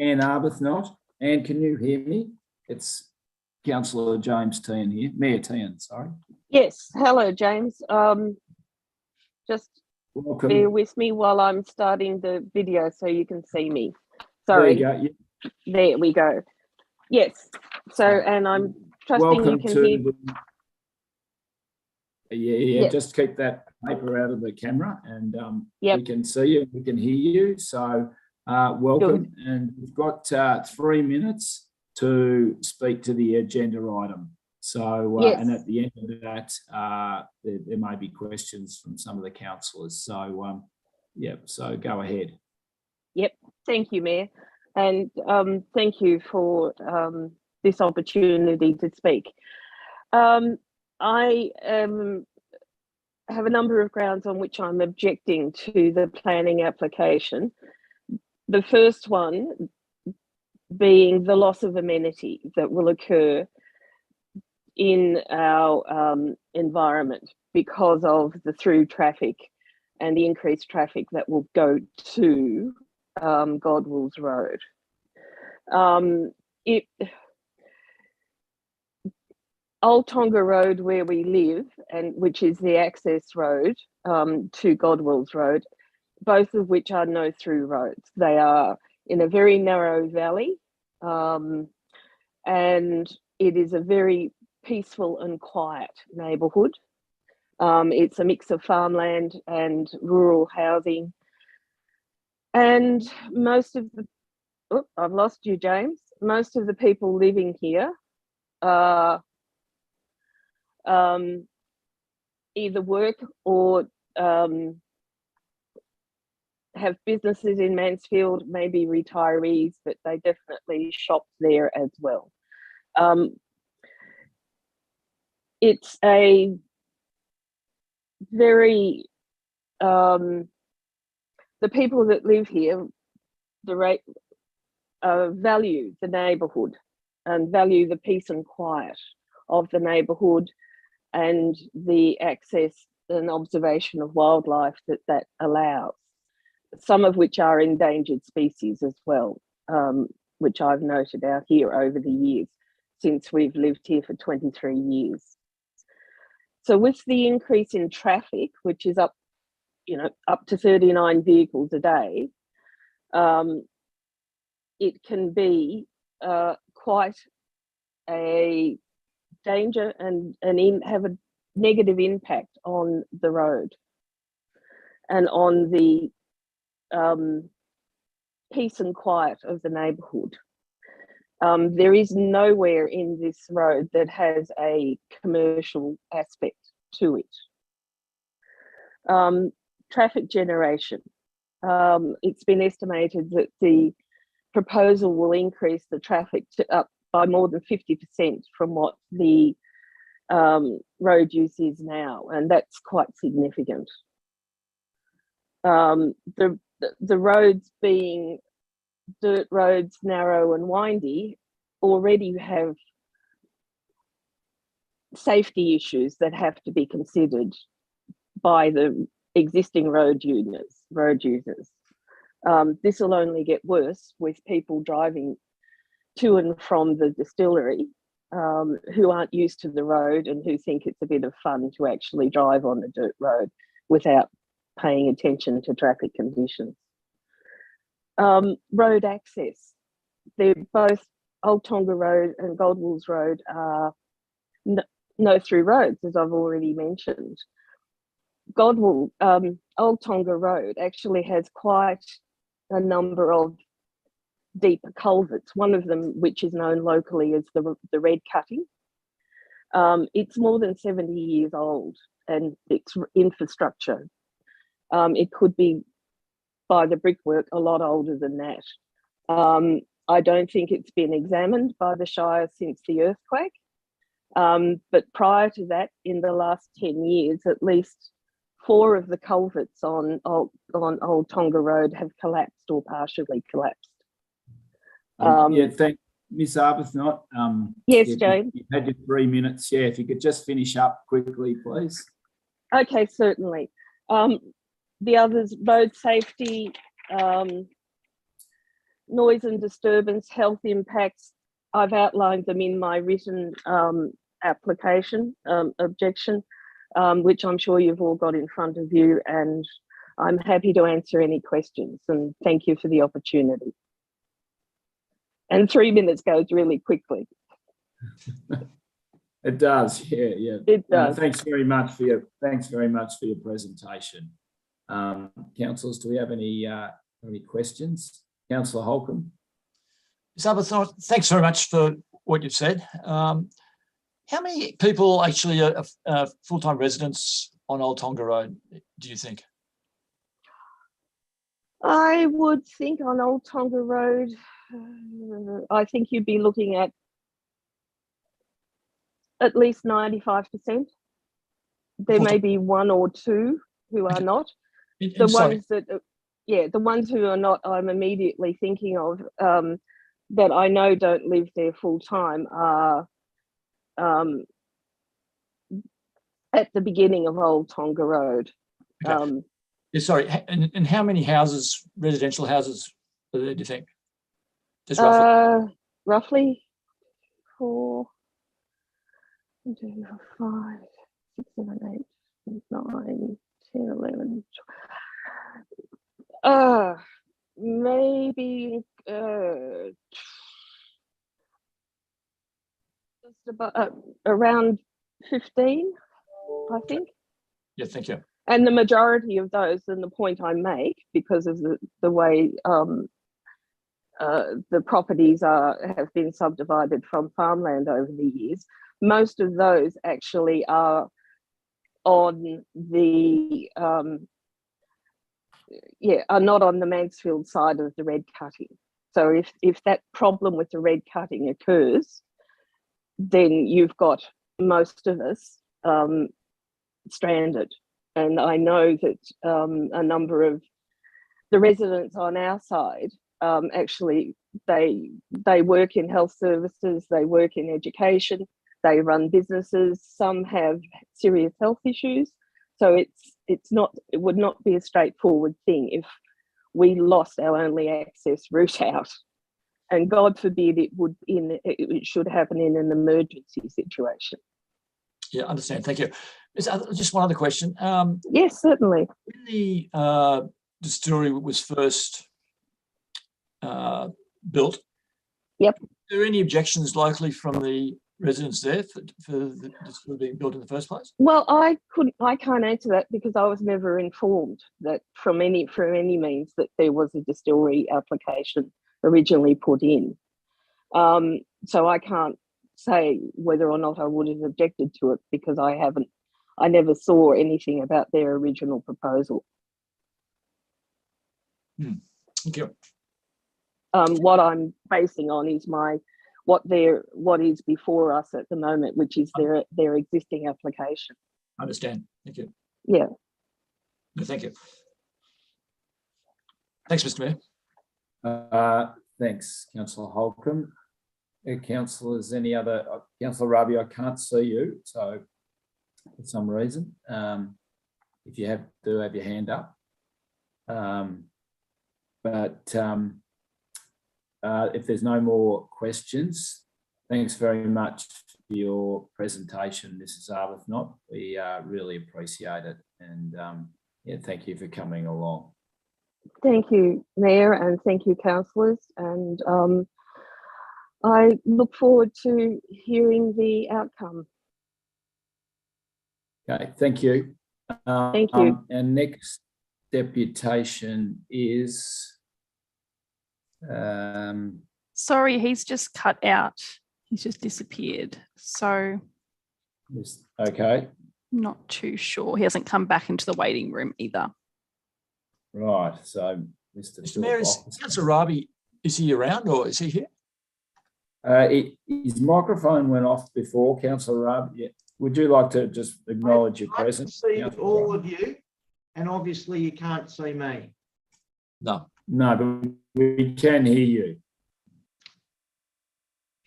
Anne Arbuthnot. Anne, can you hear me? It's Councillor James Tehan here. Mayor Tehan, sorry. Yes. Hello, James. Just welcome. Bear with me while I'm starting the video so you can see me. Sorry. There you go. There we go. Yes. So, and I'm trusting welcome you can hear. Yeah. Just keep that paper out of the camera, and we can see you, we can hear you. So welcome. Good. And we've got 3 minutes to speak to the agenda item. So, Yes. and at the end of that, there may be questions from some of the councillors. So, yeah, so go ahead. Yep. Thank you, Mayor. And thank you for this opportunity to speak. I have a number of grounds on which I'm objecting to the planning application. The first one being the loss of amenity that will occur in our environment because of the through traffic and the increased traffic that will go to Godwills Road. Old Tonga Road, where we live, and which is the access road to Godwills Road, both of which are no-through roads. They are in a very narrow valley, and it is a very peaceful and quiet neighbourhood. It's a mix of farmland and rural housing. And most of the, oh, I've lost you, James. Most of the people living here are either work or have businesses in Mansfield, maybe retirees, but they definitely shop there as well. It's a very, the people that live here, value the neighbourhood and value the peace and quiet of the neighbourhood and the access and observation of wildlife that allows, some of which are endangered species as well, which I've noted out here over the years since we've lived here for 23 years. So with the increase in traffic, which is up to 39 vehicles a day, it can be quite a danger and have a negative impact on the road and on the peace and quiet of the neighbourhood. There is nowhere in this road that has a commercial aspect to it. Traffic generation. It's been estimated that the proposal will increase the traffic up by more than 50% from what the road use is now, and that's quite significant. The roads being dirt roads, narrow and windy, already have safety issues that have to be considered by the existing road users. This will only get worse with people driving to and from the distillery who aren't used to the road and who think it's a bit of fun to actually drive on a dirt road without paying attention to traffic conditions. Road access. They're both Old Tonga Road and Godwills Road are no through roads, as I've already mentioned. Old Tonga Road actually has quite a number of deep culverts, one of them which is known locally as the Red Cutting. It's more than 70 years old and its infrastructure. It could be, by the brickwork, a lot older than that. I don't think it's been examined by the Shire since the earthquake, but prior to that, in the last 10 years, at least 4 of the culverts on Old Tonga Road have collapsed or partially collapsed. Thank Miss Arbuthnot. Yes, James. You've had your 3 minutes. Yeah, if you could just finish up quickly, please. Okay, certainly. The others, road safety, noise and disturbance, health impacts. I've outlined them in my written application objection, which I'm sure you've all got in front of you, and I'm happy to answer any questions, and thank you for the opportunity. And 3 minutes goes really quickly. It does, yeah. It does. Thanks very much for your presentation. Councillors, do we have any questions? Councillor Holcomb. Thanks very much for what you've said. How many people actually are full-time residents on Old Tonga Road, do you think? I would think on Old Tonga Road, I think you'd be looking at least 95%. There may be one or two who are not. The ones that, the ones who are not, I'm immediately thinking of that I know don't live there full time are at the beginning of Old Tonga Road. Okay. Sorry, and how many houses, residential houses, are there, do you think? Just roughly. Roughly 4, 5, 6, 7, 8, 9, 10, 11, 12. Maybe just about around 15, I think. Yeah, thank you. And the majority of those, and the point I make, because of the way the properties have been subdivided from farmland over the years, most of those actually are on the are not on the Mansfield side of the red cutting. So if that problem with the red cutting occurs, then you've got most of us stranded. And I know that a number of the residents on our side actually they work in health services, they work in education, they run businesses. Some have serious health issues, so it would not be a straightforward thing if we lost our only access route out. And God forbid it should happen in an emergency situation. Yeah, understand. Thank you. Just one other question. Yes, certainly. When the distillery was first built, yep, were there any objections locally from the residents there for the distillery being built in the first place? Well, I can't answer that because I was never informed that from any means that there was a distillery application originally put in. So I can't say whether or not I would have objected to it because I never saw anything about their original proposal. Thank you. What I'm basing on is what is before us at the moment, which is their existing application. I understand. Thank you. Yeah. No, thank you. Thanks, Mr. Mayor. Thanks, Councillor Holcomb. Councillors, any other? Councillor Rabi, I can't see you, so for some reason, if you do have your hand up. If there's no more questions, thanks very much for your presentation, Mrs. Arbuthnot. We really appreciate it, and thank you for coming along. Thank you, Mayor, and thank you, councillors, and I look forward to hearing the outcome. Okay, thank you. Thank you. And next deputation is. Sorry, he's just cut out. He's just disappeared. So. Yes, okay. Not too sure. He hasn't come back into the waiting room either. Right. So, Mr. Mayor, Councillor Rabi, is he around or is he here? His microphone went off before, Councillor Rabi. Yeah. Would you like to just acknowledge your presence? I can see all of you, and obviously you can't see me. No. No, but we can hear you.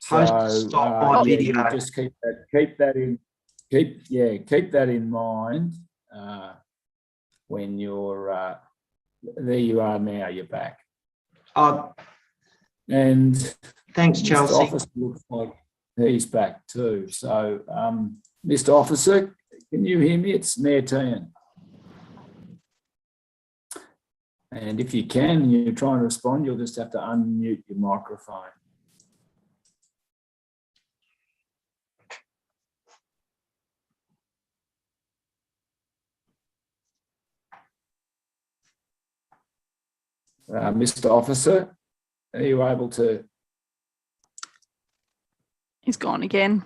Host, stop my video. Just keep that in mind when you're there. You are now. You're back. And thanks, Chelsea. Mr. Officer looks like he's back too. So, Mr. Officer, can you hear me? It's Mayor Tian. And if you can, and you try and respond, you'll just have to unmute your microphone. Mr. Officer, are you able to? He's gone again.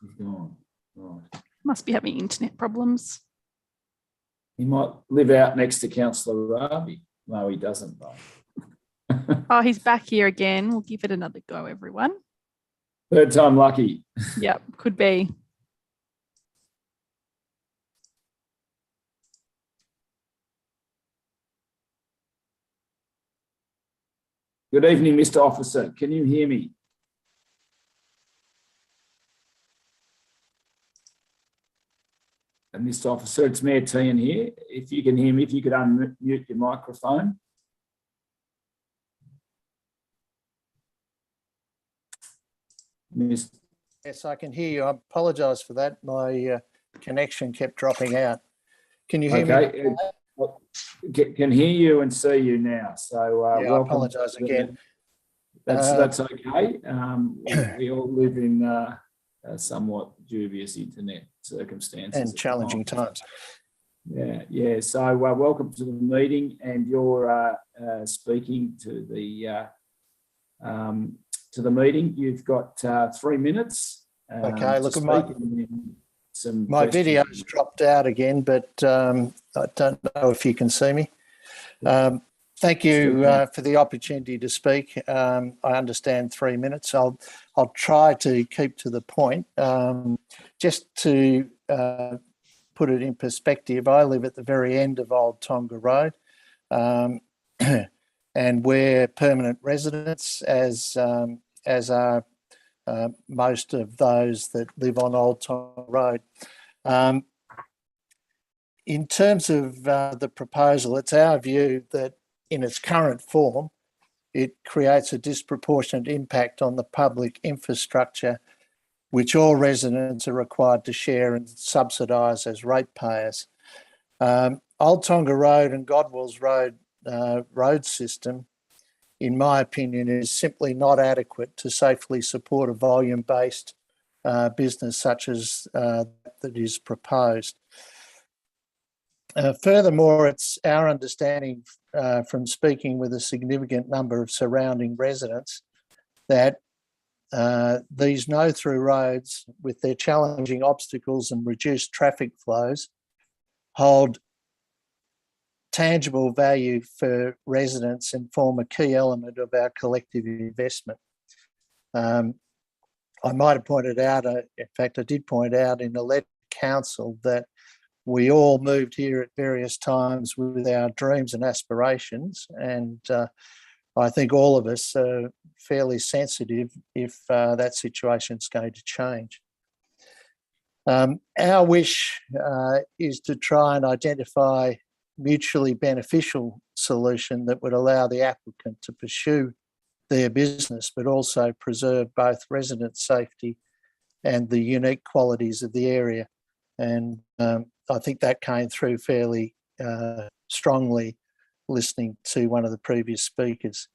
He's gone. Right. Must be having internet problems. He might live out next to Councillor Raby. No, he doesn't, though. Oh, he's back here again. We'll give it another go, everyone. Third time lucky. Yep, could be. Good evening, Mr. Officer. Can you hear me? And Mr. Officer, it's Mayor Tian here. If you can hear me, if you could unmute your microphone. Yes, I can hear you. I apologise for that. My connection kept dropping out. Can you hear me? Okay, can hear you and see you now. So yeah, I apologise again. That's okay. We all live in somewhat dubious internet circumstances and challenging times. Yeah. So welcome to the meeting, and you're speaking to the meeting. You've got 3 minutes. Okay. Look, my video's dropped out again, but I don't know if you can see me. Thank you for the opportunity to speak. I understand 3 minutes. I'll try to keep to the point. Just to put it in perspective, I live at the very end of Old Tonga Road, and we're permanent residents, as are most of those that live on Old Tonga Road. In terms of the proposal, it's our view that in its current form, it creates a disproportionate impact on the public infrastructure, which all residents are required to share and subsidise as ratepayers. Old Tonga Road and Godwell's Road road system, in my opinion, is simply not adequate to safely support a volume-based business such as that is proposed. Furthermore, it's our understanding from speaking with a significant number of surrounding residents that these no-through roads, with their challenging obstacles and reduced traffic flows, hold tangible value for residents and form a key element of our collective investment. I might have pointed out, in fact, I did point out in the letter to council that we all moved here at various times with our dreams and aspirations, and I think all of us are fairly sensitive if that situation is going to change. Our wish is to try and identify mutually beneficial solution that would allow the applicant to pursue their business, but also preserve both resident safety and the unique qualities of the area. And I think that came through fairly strongly listening to one of the previous speakers.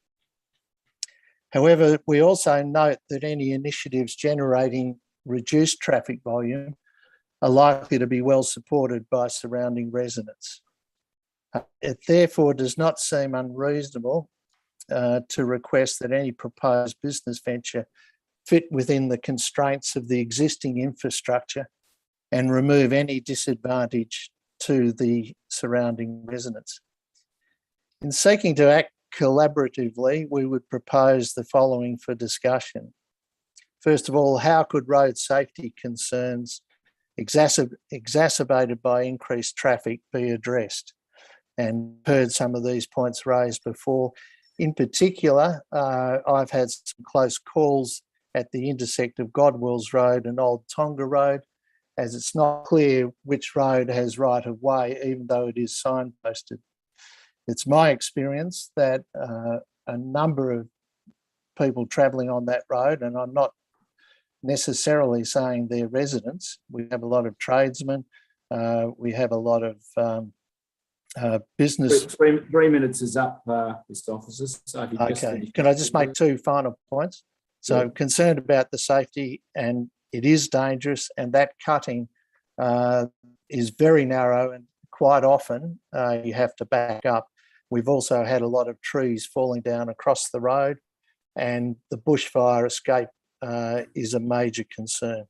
However, we also note that any initiatives generating reduced traffic volume are likely to be well supported by surrounding residents. It therefore does not seem unreasonable to request that any proposed business venture fit within the constraints of the existing infrastructure and remove any disadvantage to the surrounding residents. In seeking to act collaboratively, we would propose the following for discussion. First of all, how could road safety concerns exacerbated by increased traffic be addressed? And heard some of these points raised before. In particular, I've had some close calls at the intersect of Godwell's Road and Old Tonga Road, as it's not clear which road has right of way, even though it is signposted. It's my experience that a number of people travelling on that road, and I'm not necessarily saying they're residents, we have a lot of tradesmen, we have a lot of business. 3 minutes is up, Mr. Officer. So if you okay, can I just make 2 final points? So I'm concerned about the safety, and it is dangerous, and that cutting is very narrow, and quite often you have to back up. We've also had a lot of trees falling down across the road, and the bushfire escape is a major concern.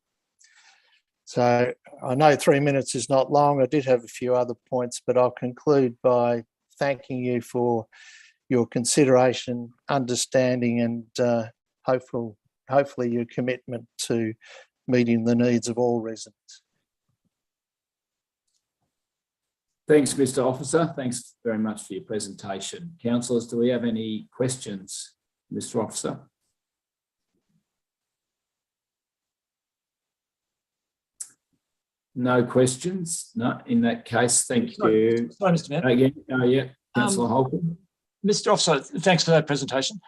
So I know 3 minutes is not long. I did have a few other points, but I'll conclude by thanking you for your consideration, understanding, and hopefully your commitment to meeting the needs of all residents. Thanks, Mr. Officer. Thanks very much for your presentation. Councillors, do we have any questions, Mr. Officer? No questions? No, in that case, thank you. Sorry, Mr. Mayor. Again, yeah, Councillor Holcomb. Mr. Officer, thanks for that presentation.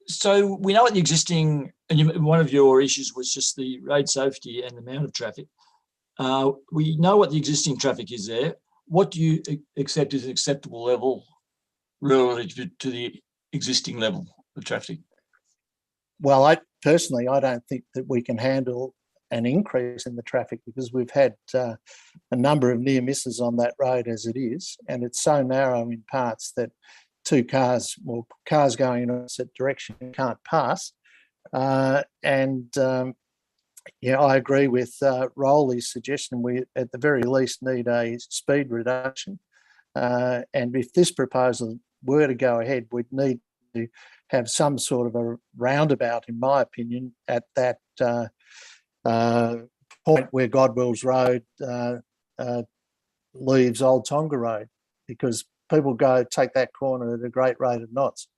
So we know what the existing, and one of your issues was just the road safety and the amount of traffic. We know what the existing traffic is there. What do you accept as an acceptable level relative to the existing level of traffic? Well, I don't think that we can handle an increase in the traffic because we've had a number of near misses on that road as it is, and it's so narrow in parts that cars going in opposite direction can't pass. Yeah, I agree with Rowley's suggestion. We, at the very least, need a speed reduction. And if this proposal were to go ahead, we'd need to have some sort of a roundabout, in my opinion, at that point where Godwell's Road leaves Old Tonga Road, because people take that corner at a great rate of knots.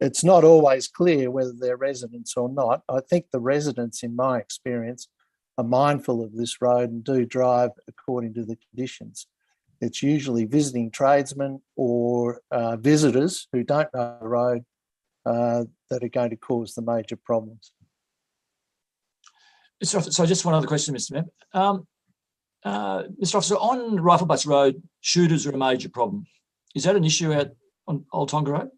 It's not always clear whether they're residents or not. I think the residents, in my experience, are mindful of this road and do drive according to the conditions. It's usually visiting tradesmen or visitors who don't know the road that are going to cause the major problems. So just one other question, Mr. Mayor. Mr. Officer, on Rifle Butts Road, shooters are a major problem. Is that an issue on Old Tonga Road?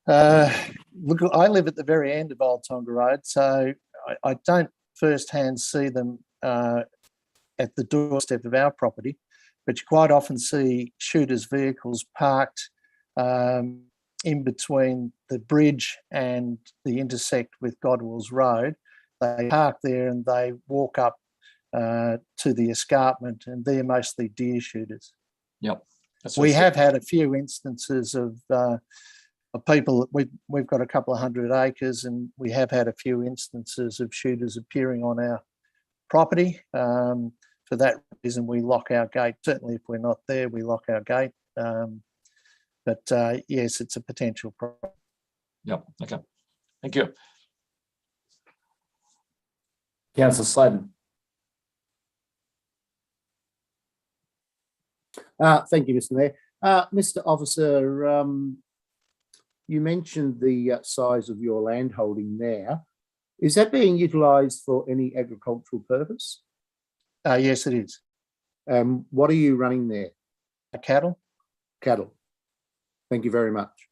Look, I live at the very end of Old Tonga Road, so I don't firsthand see them at the doorstep of our property, but you quite often see shooters' vehicles parked in between the bridge and the intersect with Godwell's Road. They park there and they walk up to the escarpment, and they're mostly deer shooters. Yep. We have had a few instances of people. We've got a couple of 100 acres, and we have had a few instances of shooters appearing on our property. For that reason, we lock our gate. Certainly, if we're not there, we lock our gate. But yes, it's a potential problem. Yep. Okay. Thank you. Councillor Sladen. Thank you, Mr. Mayor. Mr. Officer, you mentioned the size of your land holding there. Is that being utilised for any agricultural purpose? Yes, it is. What are you running there? Cattle. Cattle. Thank you very much.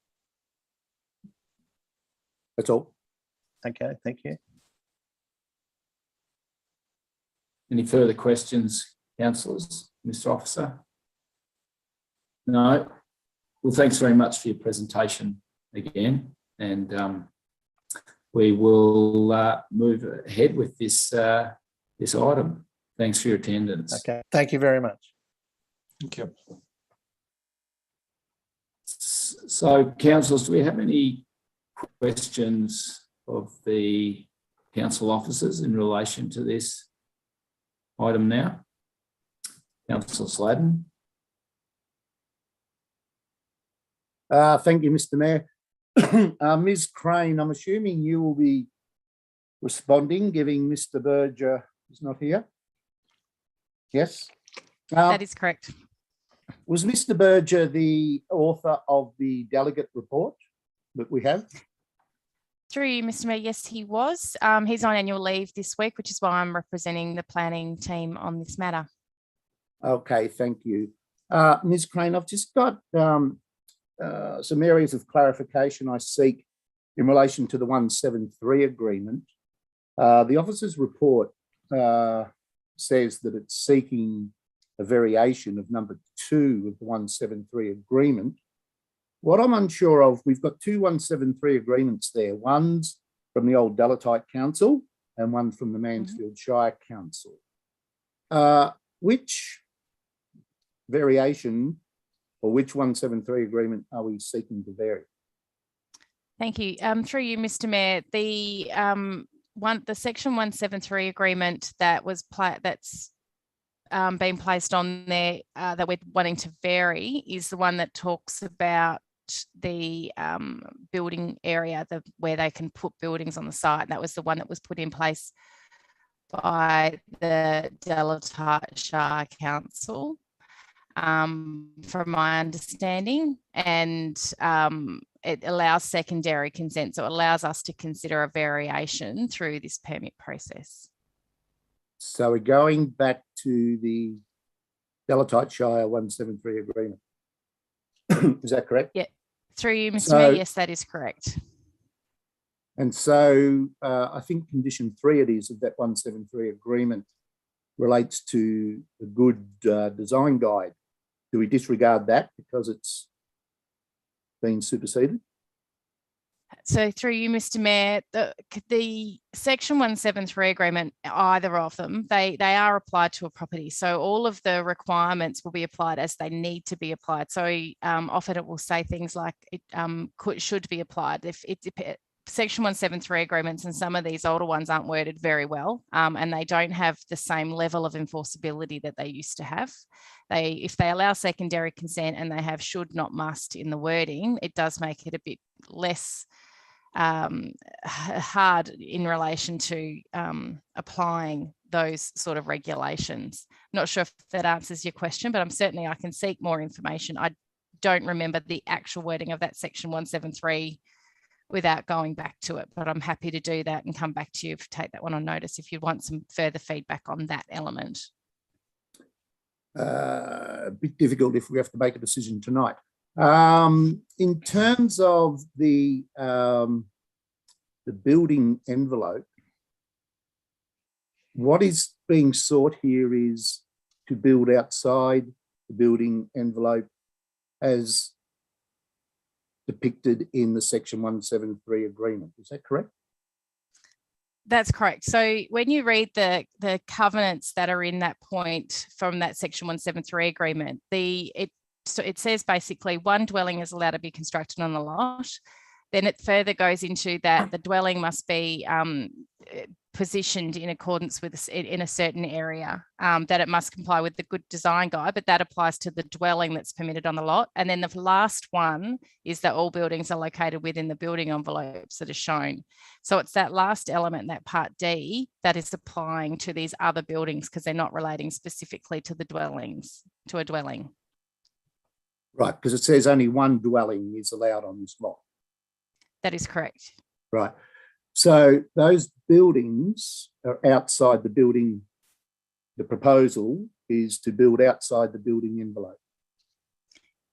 That's all. Okay, thank you. Any further questions, councillors, Mr. Officer? No. Well, thanks very much for your presentation again, and we will move ahead with this this item. Thanks for your attendance. Okay, thank you very much. Thank you. So, councillors, do we have any questions of the council officers in relation to this item now? Councillor Sladen. Thank you, Mr. Mayor. Ms. Crane, I'm assuming you will be responding, giving Mr. Berger is not here. Yes? That is correct. Was Mr. Berger the author of the delegate report that we have? Through you, Mr. Mayor, yes, he was. He's on annual leave this week, which is why I'm representing the planning team on this matter. Okay, thank you. Ms. Crane, I've just got some areas of clarification I seek in relation to the 173 agreement. The officer's report says that it's seeking a variation of number 2 of the 173 agreement. What I'm unsure of, we've got two 173 agreements there. One's from the old Delatite Council and one from the Mansfield Shire Council. Which variation or which 173 agreement are we seeking to vary? Thank you. Through you, Mr. Mayor, the Section 173 agreement that was that's been placed on there that we're wanting to vary is the one that talks about the building area, where they can put buildings on the site. That was the one that was put in place by the Delatite Shire Council, from my understanding, and it allows secondary consent. So it allows us to consider a variation through this permit process. So we're going back to the Delatite Shire 173 agreement. Is that correct? Yeah. Through you, Mr. Mayor, yes, that is correct. And so I think condition 3 it is of that 173 agreement relates to the good design guide. Do we disregard that because it's been superseded? So through you, Mr. Mayor, the Section 173 agreement, either of them, they are applied to a property. So all of the requirements will be applied as they need to be applied. So often it will say things like it should be applied. If Section 173 agreements and some of these older ones aren't worded very well, and they don't have the same level of enforceability that they used to have. If they allow secondary consent and they have should, not must in the wording, it does make it a bit less hard in relation to applying those sort of regulations. Not sure if that answers your question, but I can seek more information. I don't remember the actual wording of that Section 173 without going back to it, but I'm happy to do that and come back to you, take that one on notice if you want some further feedback on that element. A bit difficult if we have to make a decision tonight. In terms of the building envelope, what is being sought here is to build outside the building envelope as depicted in the Section 173 agreement. Is that correct? That's correct. So when you read the covenants that are in that point from that Section 173 agreement, it says basically one dwelling is allowed to be constructed on the lot. Then it further goes into that the dwelling must be positioned in accordance with in a certain area, that it must comply with the good design guide, but that applies to the dwelling that's permitted on the lot. And then the last one is that all buildings are located within the building envelopes that are shown. So it's that last element, that part D, that is applying to these other buildings because they're not relating specifically to the dwellings, to a dwelling. Right, because it says only one dwelling is allowed on this lot. That is correct. Right. So those buildings are outside the building. The proposal is to build outside the building envelope.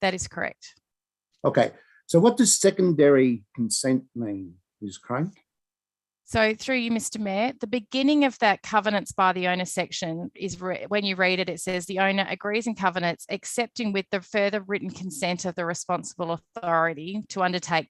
That is correct. Okay. So what does secondary consent mean, Ms. Crane? So through you, Mr. Mayor, the beginning of that covenants by the owner section is when you read it, it says the owner agrees in covenants, accepting with the further written consent of the responsible authority to undertake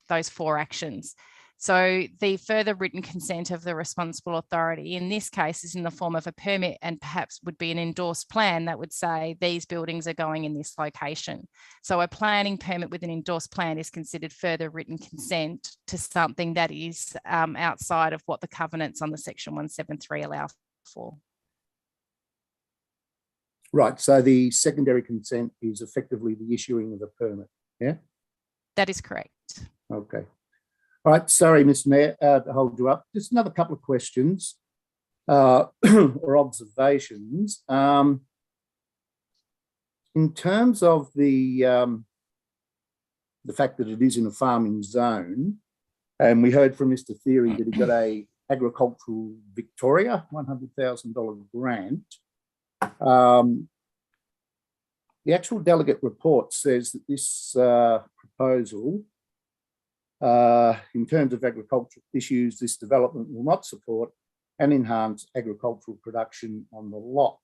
those 4 actions. So the further written consent of the responsible authority in this case is in the form of a permit and perhaps would be an endorsed plan that would say these buildings are going in this location. So a planning permit with an endorsed plan is considered further written consent to something that is outside of what the covenants on the Section 173 allow for. Right. So the secondary consent is effectively the issuing of a permit. Yeah. That is correct. Okay. All right, sorry, Mr. Mayor, to hold you up. Just another couple of questions or observations. In terms of the fact that it is in a farming zone, and we heard from Mr. Theory that he got a Agricultural Victoria $100,000 grant. The actual delegate report says that this proposal, in terms of agricultural issues, this development will not support and enhance agricultural production on the lot.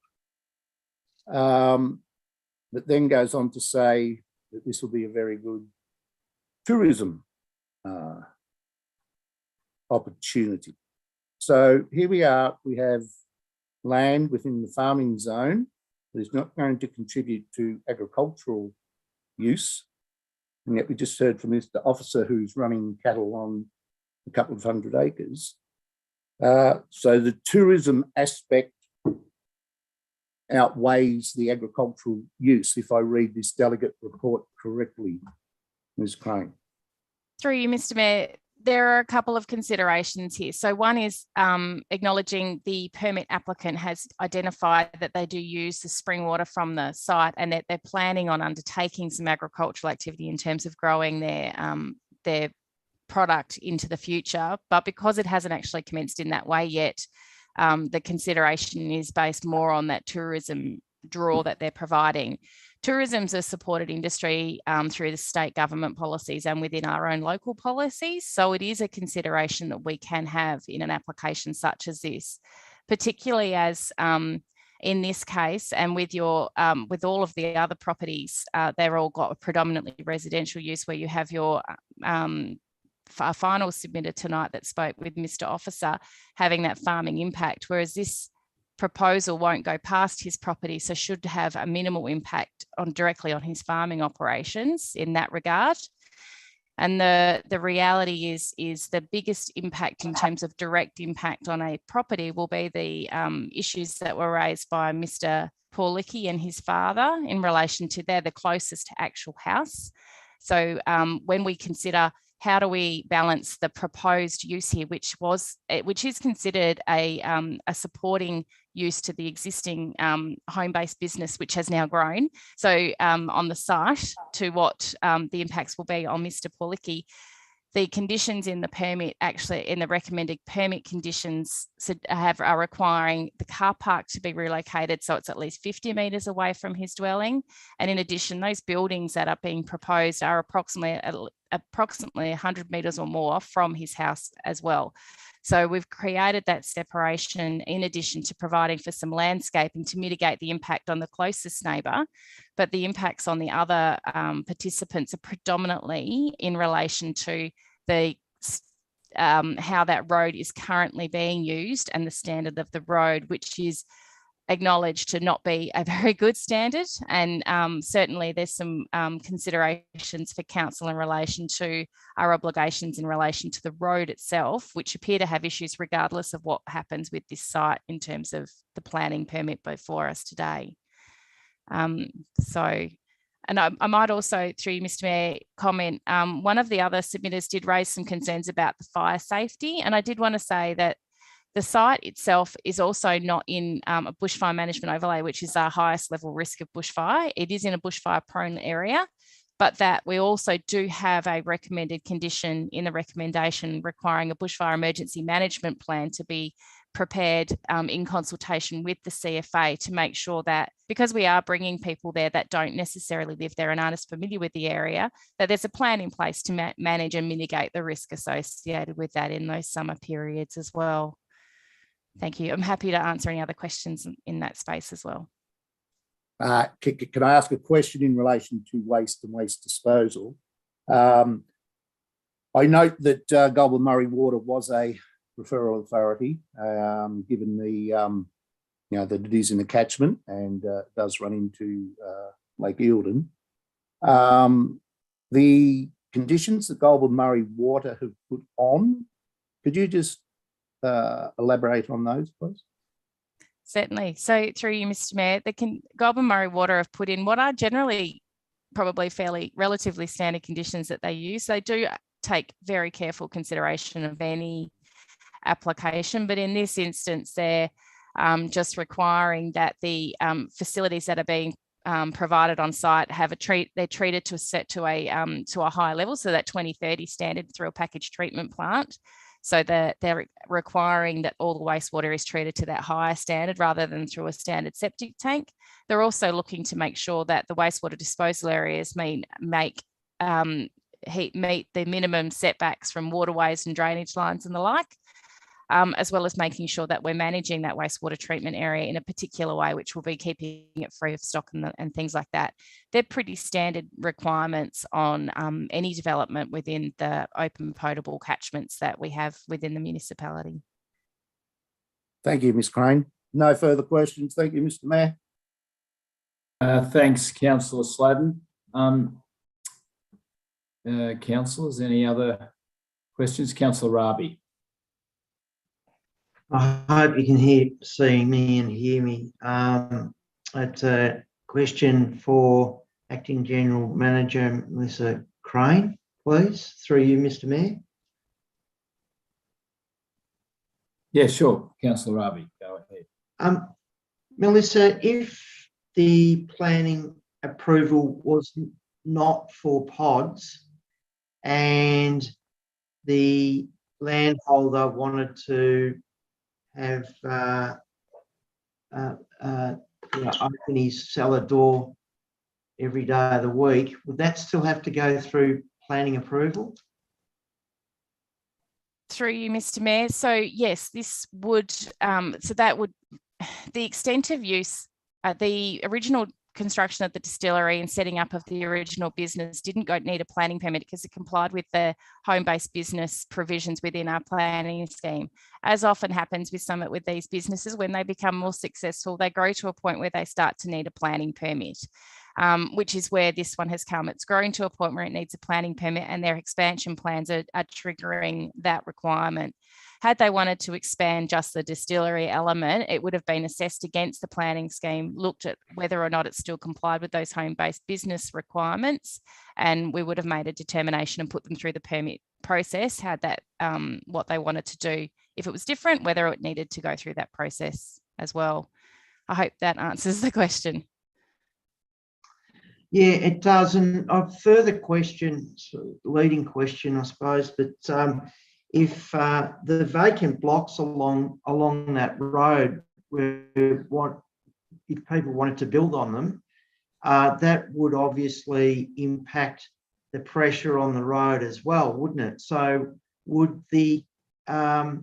But then goes on to say that this will be a very good tourism opportunity. So here we are, we have land within the farming zone that is not going to contribute to agricultural use. And yet we just heard from the officer who's running cattle on a couple of 100 acres. So the tourism aspect outweighs the agricultural use, if I read this delegate report correctly, Ms. Crane. Through you, Mr. Mayor, there are a couple of considerations here. So one is acknowledging the permit applicant has identified that they do use the spring water from the site and that they're planning on undertaking some agricultural activity in terms of growing their product into the future. But because it hasn't actually commenced in that way yet, the consideration is based more on that tourism draw that they're providing. Tourism's a supported industry through the state government policies and within our own local policies. So it is a consideration that we can have in an application such as this, particularly as in this case and with your with all of the other properties, they're all got a predominantly residential use where you have your a final submitter tonight that spoke with Mr. Officer having that farming impact, whereas this proposal won't go past his property, so should have a minimal impact directly on his farming operations in that regard. And the reality is the biggest impact in terms of direct impact on a property will be the issues that were raised by Mr. Paulicki and his father in relation to they're the closest to actual house. So when we consider how do we balance the proposed use here, which is considered a supporting use to the existing home-based business, which has now grown. So on the site to what the impacts will be on Mr. Paulicki, the conditions in the permit, actually in the recommended permit conditions are requiring the car park to be relocated so it's at least 50 metres away from his dwelling. And in addition, those buildings that are being proposed are approximately 100 metres or more from his house as well. So we've created that separation in addition to providing for some landscaping to mitigate the impact on the closest neighbour, but the impacts on the other participants are predominantly in relation to the how that road is currently being used and the standard of the road, which is acknowledged to not be a very good standard. And certainly there's some considerations for council in relation to our obligations in relation to the road itself, which appear to have issues regardless of what happens with this site in terms of the planning permit before us today. And I might also, through you, Mr. Mayor, comment, one of the other submitters did raise some concerns about the fire safety. And I did want to say that the site itself is also not in a bushfire management overlay, which is our highest level risk of bushfire. It is in a bushfire prone area, but that we also do have a recommended condition in the recommendation requiring a bushfire emergency management plan to be prepared in consultation with the CFA to make sure that, because we are bringing people there that don't necessarily live there and aren't as familiar with the area, that there's a plan in place to manage and mitigate the risk associated with that in those summer periods as well. Thank you. I'm happy to answer any other questions in that space as well. Can I ask a question in relation to waste and waste disposal? I note that Goulburn Murray Water was a referral authority, given the that it is in a catchment and does run into Lake Eildon. The conditions that Goulburn Murray Water have put on, could you just elaborate on those, please? Certainly. So through you, Mr. Mayor, Goulburn Murray Water have put in what are generally probably relatively standard conditions that they use. They do take very careful consideration of any application, but in this instance, they're just requiring that the facilities that are being provided on site have they're treated to a higher level, so that 2030 standard through a packaged treatment plant. So that they're requiring that all the wastewater is treated to that higher standard rather than through a standard septic tank. They're also looking to make sure that the wastewater disposal areas meet the minimum setbacks from waterways and drainage lines and the like. as well as making sure that we're managing that wastewater treatment area in a particular way, which will be keeping it free of stock and things like that. They're pretty standard requirements on any development within the open potable catchments that we have within the municipality. Thank you, Ms Crane. No further questions. Thank you, Mr Mayor. Thanks, Councillor Sladden. Councillors, any other questions? Councillor Rabi. I hope you can see me and hear me. It's a question for Acting General Manager Melissa Crane, please, through you, Mr Mayor. Yeah, sure. Councillor Rabi, go ahead. Melissa, if the planning approval was not for pods and the landholder wanted to have open his cellar door every day of the week, would that still have to go through planning approval? Through you, Mr Mayor. So yes, this would, the extent of use, the original construction of the distillery and setting up of the original business didn't need a planning permit because it complied with the home-based business provisions within our planning scheme. As often happens with these businesses, when they become more successful, they grow to a point where they start to need a planning permit. Which is where this one has come. It's growing to a point where it needs a planning permit, and their expansion plans are triggering that requirement. Had they wanted to expand just the distillery element, it would have been assessed against the planning scheme, looked at whether or not it still complied with those home-based business requirements, and we would have made a determination and put them through the permit process, had that what they wanted to do. If it was different, whether it needed to go through that process as well. I hope that answers the question. Yeah, it does. And a further question, leading question, I suppose, but if the vacant blocks along that road, if people wanted to build on them, that would obviously impact the pressure on the road as well, wouldn't it? So would that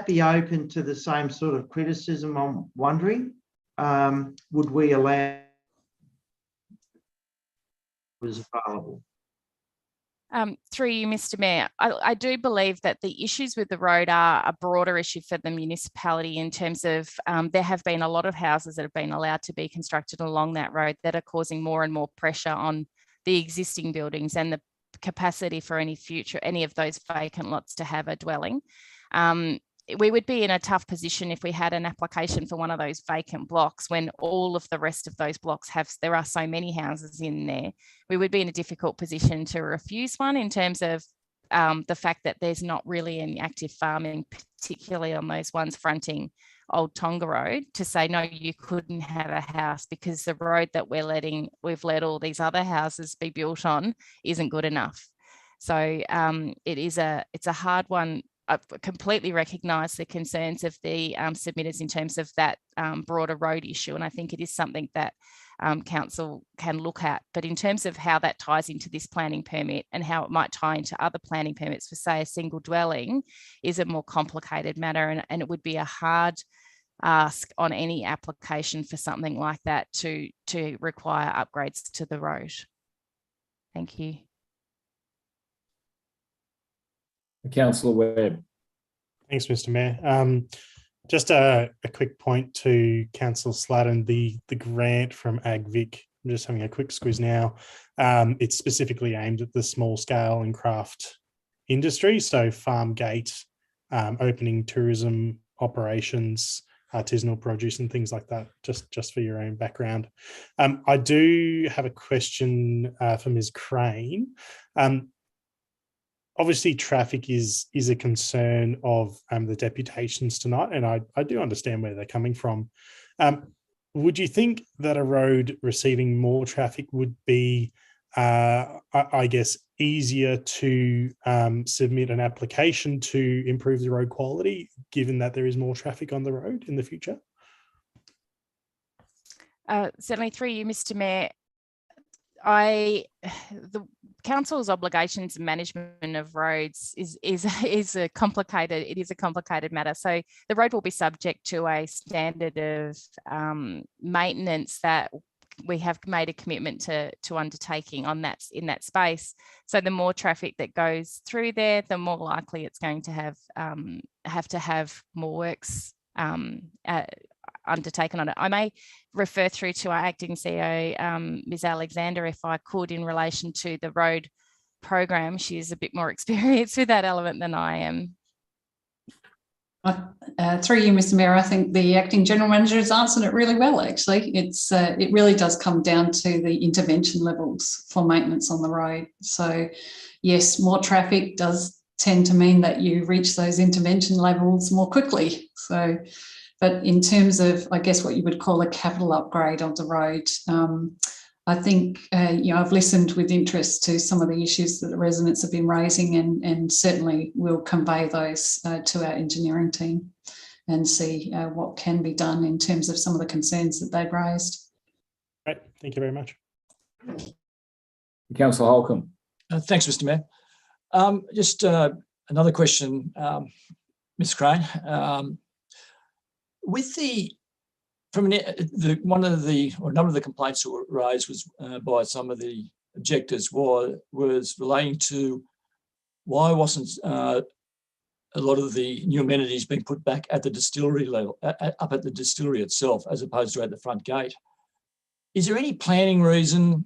be open to the same sort of criticism? I'm wondering, would we allow was available? Through you, Mr Mayor, I do believe that the issues with the road are a broader issue for the municipality in terms of there have been a lot of houses that have been allowed to be constructed along that road that are causing more and more pressure on the existing buildings and the capacity for any of those vacant lots to have a dwelling. We would be in a tough position if we had an application for one of those vacant blocks when all of the rest of those blocks there are so many houses in there. We would be in a difficult position to refuse one in terms of the fact that there's not really any active farming, particularly on those ones fronting Old Tonga Road, to say, no, you couldn't have a house because the road that we've let all these other houses be built on isn't good enough. So it's a hard one. I completely recognise the concerns of the submitters in terms of that broader road issue, and I think it is something that council can look at. But in terms of how that ties into this planning permit and how it might tie into other planning permits for, say, a single dwelling is a more complicated matter, and it would be a hard ask on any application for something like that to require upgrades to the road. Thank you. Councillor Webb. Thanks, Mr Mayor. Just a quick point to Councillor Sladden, the grant from AgVic, I'm just having a quick squiz now. It's specifically aimed at the small scale and craft industry, so farm gate, opening tourism operations, artisanal produce and things like that, just for your own background. I do have a question for Ms Crane. Obviously, traffic is a concern of the deputations tonight, and I do understand where they're coming from. Would you think that a road receiving more traffic would be, I guess, easier to submit an application to improve the road quality, given that there is more traffic on the road in the future? Certainly, through you, Mr Mayor. the council's obligations and management of roads is a complicated matter. So the road will be subject to a standard of maintenance that we have made a commitment to undertaking on that in that space. So the more traffic that goes through there, the more likely it's going to have more works undertaken on it. I may refer through to our acting CEO, Ms. Alexander, if I could, in relation to the road program. She's a bit more experienced with that element than I am. Through you, Mr. Mayor, I think the acting general manager has answered it really well. Actually, it really does come down to the intervention levels for maintenance on the road. So, yes, more traffic does tend to mean that you reach those intervention levels more quickly. So, but in terms of, I guess, what you would call a capital upgrade of the road, I think, I've listened with interest to some of the issues that the residents have been raising, and certainly will convey those to our engineering team and see what can be done in terms of some of the concerns that they've raised. Great, thank you very much. Councillor Holcomb. Thanks, Mr. Mayor. Just another question, Ms. Crane. With a number of the complaints that were raised was by some of the objectors was relating to why wasn't a lot of the new amenities being put back at the distillery level, up at the distillery itself, as opposed to at the front gate. Is there any planning reason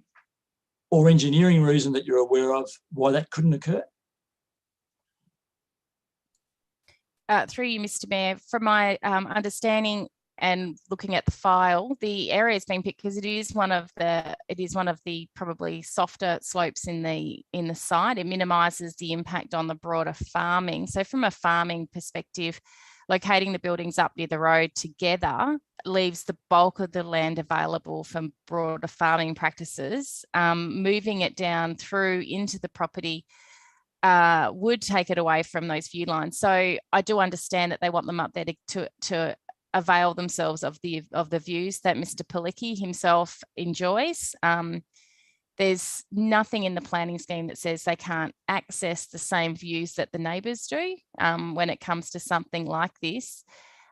or engineering reason that you're aware of why that couldn't occur? Through you, Mr. Mayor, from my understanding and looking at the file, the area has been picked because it is one of the probably softer slopes in the site. It minimises the impact on the broader farming. So from a farming perspective, locating the buildings up near the road together leaves the bulk of the land available for broader farming practices. Moving it down through into the property would take it away from those view lines. So I do understand that they want them up there to avail themselves of the views that Mr. Pilecki himself enjoys. There's nothing in the planning scheme that says they can't access the same views that the neighbours do when it comes to something like this.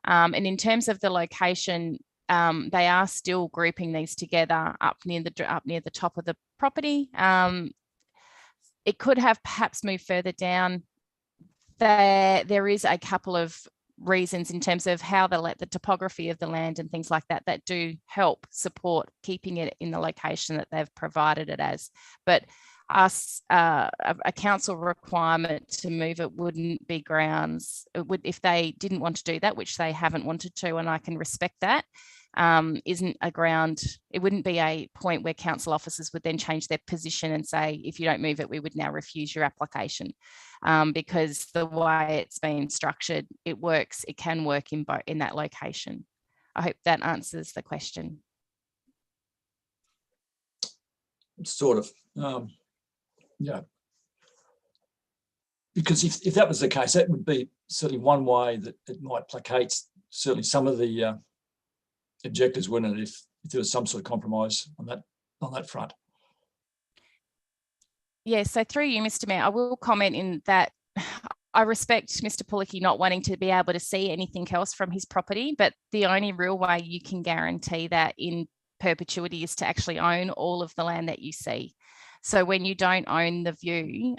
And in terms of the location, they are still grouping these together up near the top of the property. It could have perhaps moved further down. There is a couple of reasons in terms of how the topography of the land and things like that do help support keeping it in the location that they've provided it as. But a council requirement to move it wouldn't be grounds. If they didn't want to do that, which they haven't wanted to, and I can respect that, isn't a ground. It wouldn't be a point where council officers would then change their position and say, if you don't move it, we would now refuse your application. Because the way it's been structured, it can work in that location. I hope that answers the question. Sort of, yeah. Because if that was the case, that would be certainly one way that it might placate certainly some of the objectors, wouldn't it, if there was some sort of compromise on that front. Yes, so through you, Mr. Mayor, I will comment in that I respect Mr. Pilecki not wanting to be able to see anything else from his property, but the only real way you can guarantee that in perpetuity is to actually own all of the land that you see. So when you don't own the view,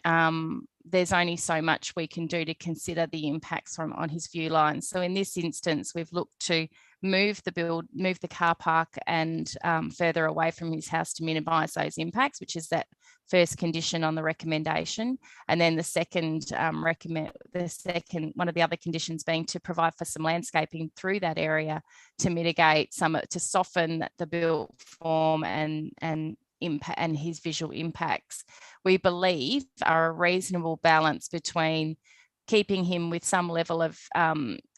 there's only so much we can do to consider the impacts on his view lines. So in this instance, we've looked to move the car park and further away from his house to minimise those impacts, which is that first condition on the recommendation. And then the second one of the other conditions being to provide for some landscaping through that area to mitigate to soften the built form and his visual impacts, we believe are a reasonable balance between keeping him with some level of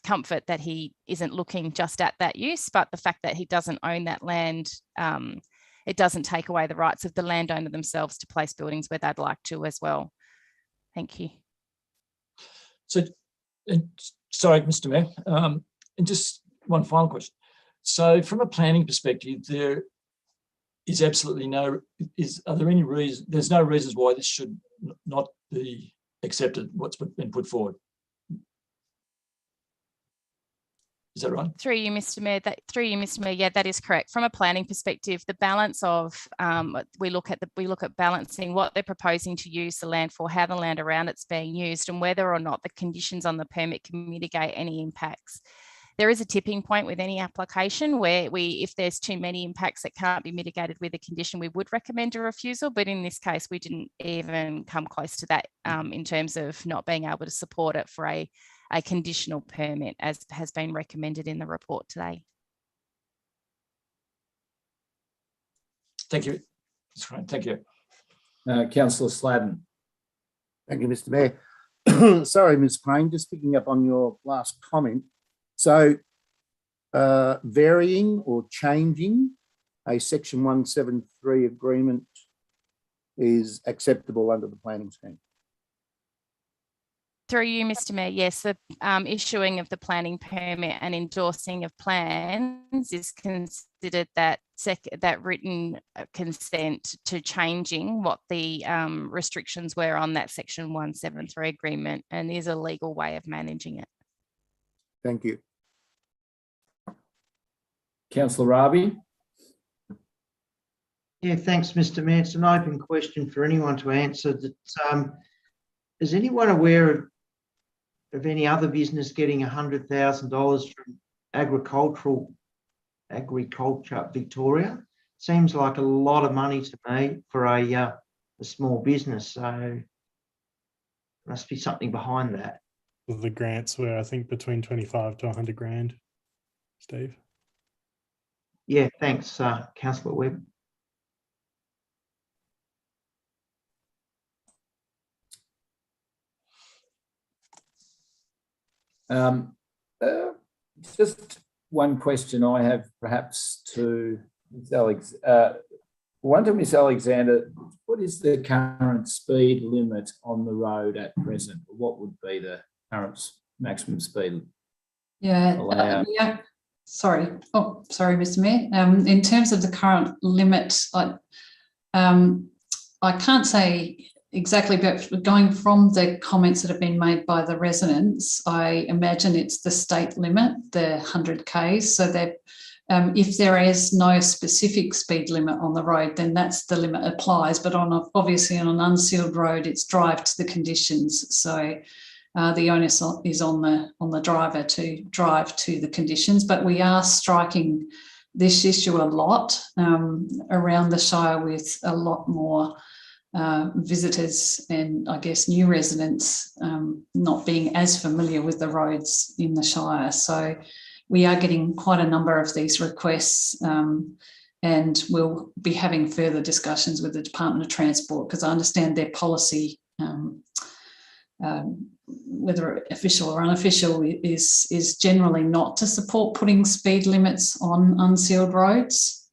comfort that he isn't looking just at that use, but the fact that he doesn't own that land, it doesn't take away the rights of the landowner themselves to place buildings where they'd like to as well. Thank you. So, sorry, Mr. Mayor, and just one final question. So from a planning perspective, is absolutely no, are there any reason, there's no reasons why this should not be accepted, what's been put forward. Is that right? Through you, Mr. Mayor, yeah, that is correct. From a planning perspective, the balance of we look at balancing what they're proposing to use the land for, how the land around it's being used, and whether or not the conditions on the permit can mitigate any impacts. There is a tipping point with any application where if there's too many impacts that can't be mitigated with a condition, we would recommend a refusal. But in this case, we didn't even come close to that in terms of not being able to support it for a conditional permit, as has been recommended in the report today. Thank you. That's right. Thank you. Councillor Sladden. Thank you, Mr. Mayor. Sorry, Ms. Crane, just picking up on your last comment. So varying or changing a Section 173 agreement is acceptable under the planning scheme. Through you, Mr. Mayor, yes, the issuing of the planning permit and endorsing of plans is considered that written consent to changing what the restrictions were on that Section 173 agreement, and is a legal way of managing it. Thank you. Councillor Rabi. Yeah, thanks, Mr. Mayor. It's an open question for anyone to answer. That is anyone aware of any other business getting $100,000 from agriculture Victoria? Seems like a lot of money to me for a small business. So must be something behind that. The grants were, I think, between 25 to 100 grand, Steve. Yeah, thanks, Councillor Webb. Just one question I have, perhaps to Ms. Ms. Alexander. What is the current speed limit on the road at present? What would be the current maximum speed? Yeah. Sorry. Oh, sorry, Mr. Mayor. In terms of the current limit, I can't say exactly, but going from the comments that have been made by the residents, I imagine it's the state limit, the 100 k's. So that if there is no specific speed limit on the road, then that's the limit applies. But obviously on an unsealed road, it's drive to the conditions. So the onus is on the driver to drive to the conditions. But we are striking this issue a lot around the Shire, with a lot more visitors and I guess new residents not being as familiar with the roads in the Shire. So we are getting quite a number of these requests, and we'll be having further discussions with the Department of Transport, because I understand their policy, whether official or unofficial, is generally not to support putting speed limits on unsealed roads,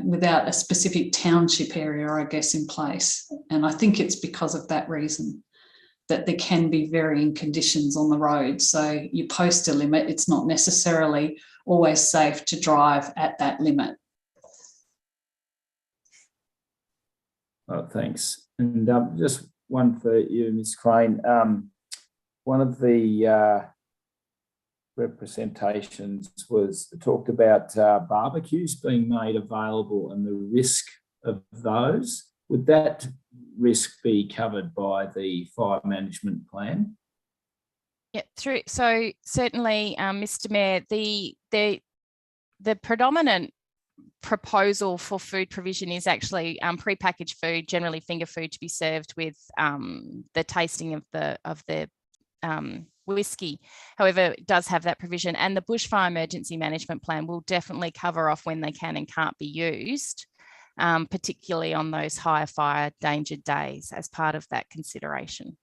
without a specific township area, I guess, in place. And I think it's because of that reason that there can be varying conditions on the road. So you post a limit, it's not necessarily always safe to drive at that limit. Oh, thanks. And just one for you, Ms. Crane. One of the representations talked about barbecues being made available and the risk of those. Would that risk be covered by the fire management plan? Yeah, so certainly, Mr. Mayor, the predominant proposal for food provision is actually pre-packaged food, generally finger food, to be served with the tasting of the whiskey. However, it does have that provision, and the bushfire emergency management plan will definitely cover off when they can and can't be used, particularly on those higher fire danger days, as part of that consideration.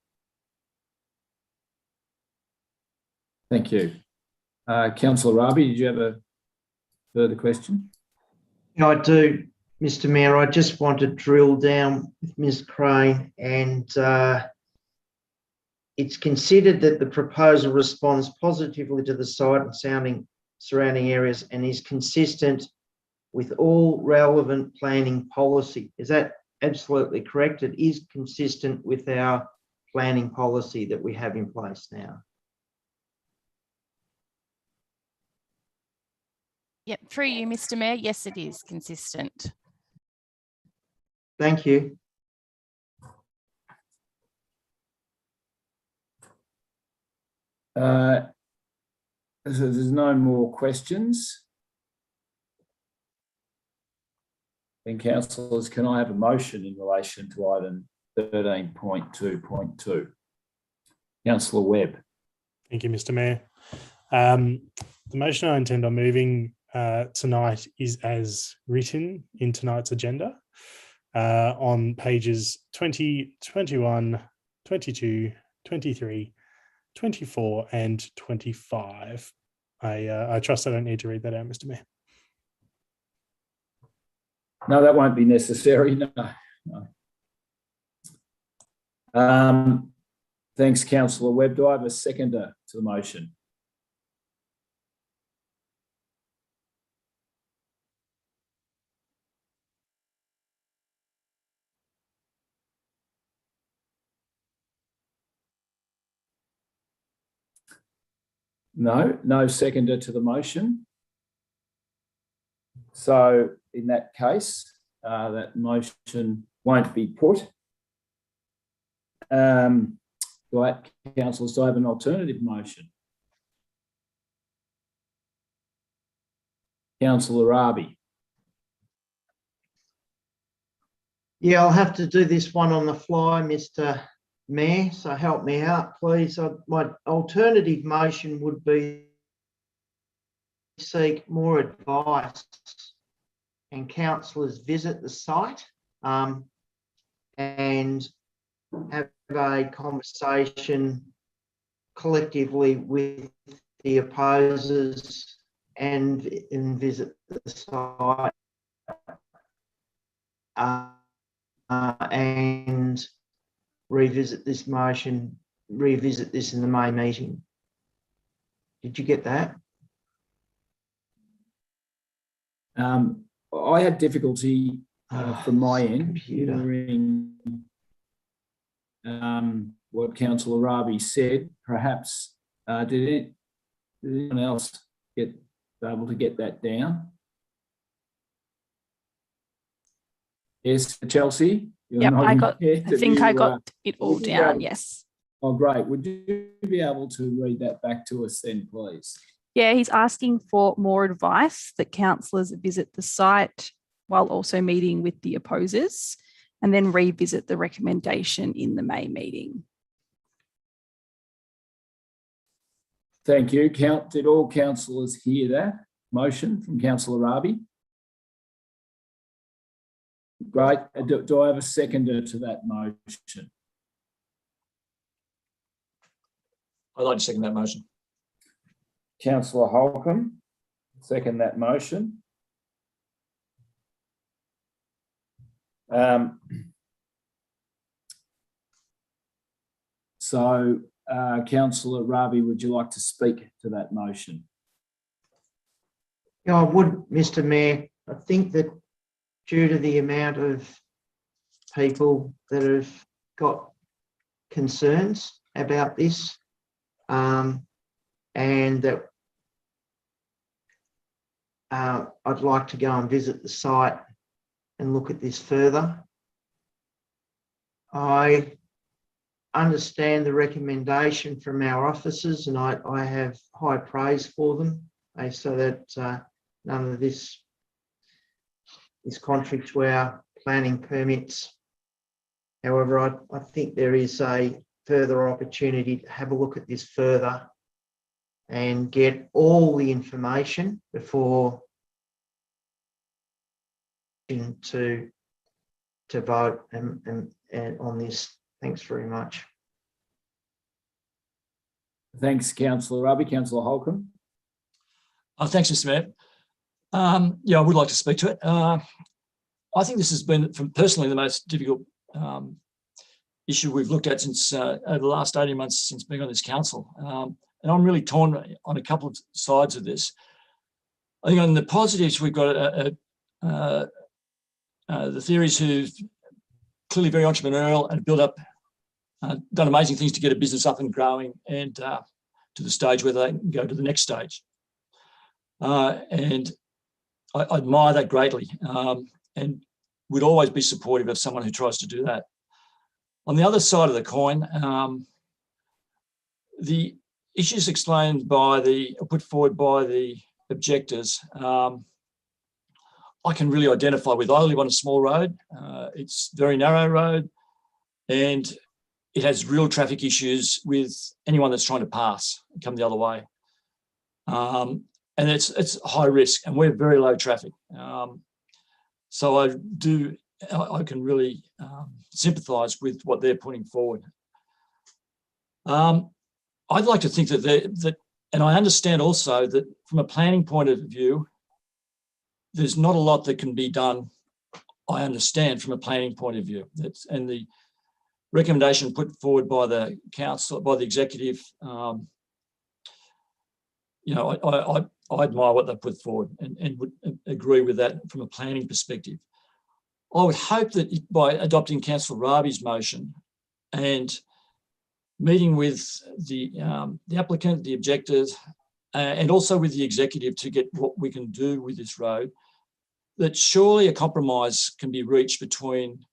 Thank you. Councillor Rabi, did you have a further question? Yeah, I do, Mr. Mayor. I just want to drill down with Ms. Crane, and it's considered that the proposal responds positively to the site and surrounding areas and is consistent with all relevant planning policy. Is that absolutely correct? It is consistent with our planning policy that we have in place now. Yep, through you, Mr. Mayor. Yes, it is consistent. Thank you. So there's no more questions. Then councillors, can I have a motion in relation to item 13.2.2? Councillor Webb. Thank you, Mr. Mayor. The motion I intend on moving tonight is as written in tonight's agenda on pages 20, 21, 22, 23, 24 and 25. I trust I don't need to read that out, Mr. Mayor. No, that won't be necessary. No. Thanks, Councillor Webb. Do I have a seconder to the motion? No, no seconder to the motion. So in that case, that motion won't be put. Councillors, do I have an alternative motion? Councillor Rabi. Yeah, I'll have to do this one on the fly, Mr. Mayor, so help me out, please. My alternative motion would be seek more advice and councillors visit the site and have a conversation collectively with the opposers and visit the site and revisit this motion, revisit this in the May meeting. Did you get that? I had difficulty from my end hearing what Councillor Rabi said. Perhaps did anyone else be able to get that down? Yes, Chelsea. Yep, I think I got it all down. Yes. Oh, great. Would you be able to read that back to us then, please? Yeah, he's asking for more advice that councillors visit the site while also meeting with the opposers and then revisit the recommendation in the May meeting. Thank you. Did all councillors hear that motion from Councillor Rabi? Great. Do I have a seconder to that motion? I'd like to second that motion. Councillor Holcomb, second that motion. Councillor Rabi, would you like to speak to that motion? Yeah, I would, Mr. Mayor. I think that due to the amount of people that have got concerns about this, and that I'd like to go and visit the site and look at this further. I understand the recommendation from our officers, and I have high praise for them, so that none of this is contrary to our planning permits. However, I think there is a further opportunity to have a look at this further and get all the information before to vote and on this. Thanks very much. Thanks, Councillor Rabi. Councillor Holcomb. Thanks, Mr. Mayor. Yeah, I would like to speak to it. I think this has been, personally, the most difficult issue we've looked at since over the last 18 months since being on this council. And I'm really torn on a couple of sides of this. I think on the positives, we've got the theories who've clearly very entrepreneurial and built up, done amazing things to get a business up and growing and to the stage where they can go to the next stage. And I admire that greatly, and would always be supportive of someone who tries to do that. On the other side of the coin, the issues explained put forward by the objectors, I can really identify with. I live on a small road. It's a very narrow road, and it has real traffic issues with anyone that's trying to pass and come the other way. And it's high risk, and we're very low traffic. So I can really sympathise with what they're putting forward. I'd like to think that, and I understand also that from a planning point of view, there's not a lot that can be done, I understand, from a planning point of view. And the recommendation put forward by the council, by the executive, I admire what they put forward and would agree with that from a planning perspective. I would hope that by adopting Councillor Rabi's motion and meeting with the applicant, the objectors, and also with the executive to get what we can do with this road, that surely a compromise can be reached between,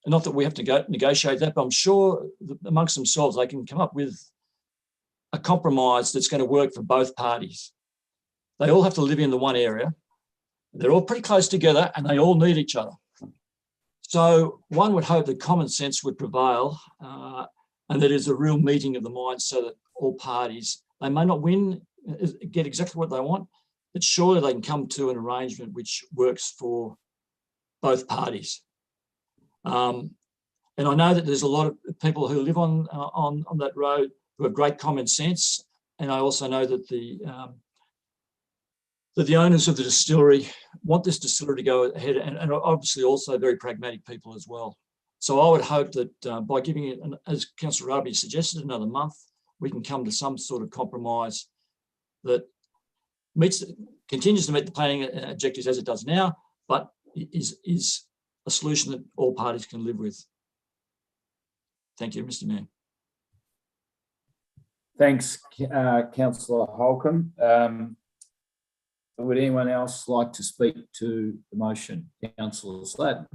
and not that we have to negotiate that, but I'm sure that amongst themselves they can come up with a compromise that's going to work for both parties. They all have to live in the one area. They're all pretty close together and they all need each other. So one would hope that common sense would prevail and that it's a real meeting of the minds so that all parties, they may not win, get exactly what they want, but surely they can come to an arrangement which works for both parties. And I know that there's a lot of people who live on that road who have great common sense, and I also know that the owners of the distillery want this distillery to go ahead, and obviously also very pragmatic people as well. So I would hope that by giving it, as Councillor Rabi suggested, another month, we can come to some sort of compromise that continues to meet the planning objectives as it does now, but is a solution that all parties can live with. Thank you, Mr. Mayor. Thanks, Councillor Holcomb. Would anyone else like to speak to the motion? Councillor Sladen.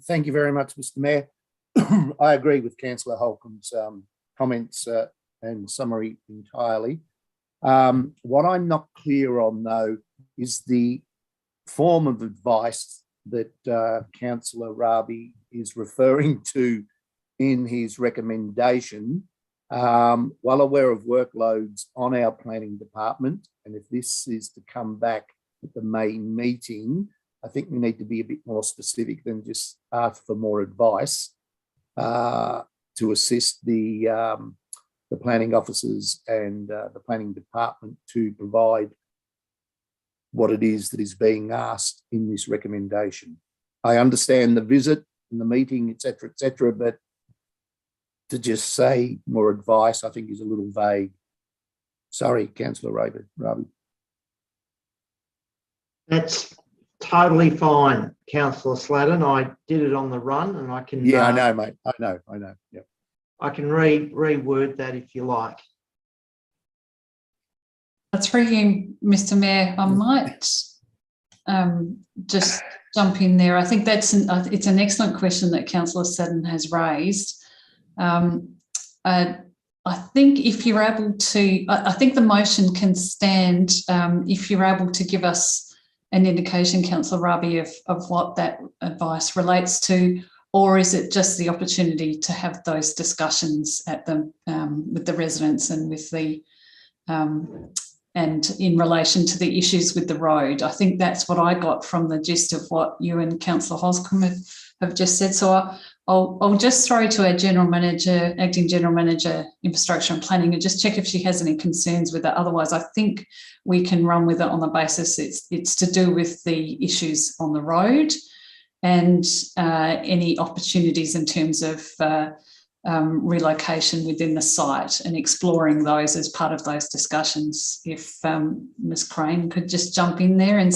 Thank you very much, Mr. Mayor. I agree with Councillor Holcomb's comments and summary entirely. What I'm not clear on, though, is the form of advice that Councillor Rabi is referring to in his recommendation. Well aware of workloads on our planning department, and if this is to come back at the May meeting, I think we need to be a bit more specific than just ask for more advice to assist the planning officers and the planning department to provide what it is that is being asked in this recommendation. I understand the visit and the meeting, etc., but to just say more advice, I think is a little vague. Sorry, Councillor Rabi. That's totally fine, Councillor Sladen. I did it on the run, and I can. Yeah, I know, mate. I know. Yeah. I can reword that if you like. Through you, Mr. Mayor, I might just jump in there. I think it's an excellent question that Councillor Sladen has raised. I think if you're able to, I think the motion can stand if you're able to give us an indication, Councillor Rabi, of what that advice relates to, or is it just the opportunity to have those discussions at with the residents and with the and in relation to the issues with the road? I think that's what I got from the gist of what you and Councillor Holcomb have just said. So I'll just throw to our General Manager, Acting General Manager, Infrastructure and Planning, and just check if she has any concerns with it. Otherwise, I think we can run with it on the basis it's to do with the issues on the road and any opportunities in terms of relocation within the site and exploring those as part of those discussions. If Ms. Crane could just jump in there and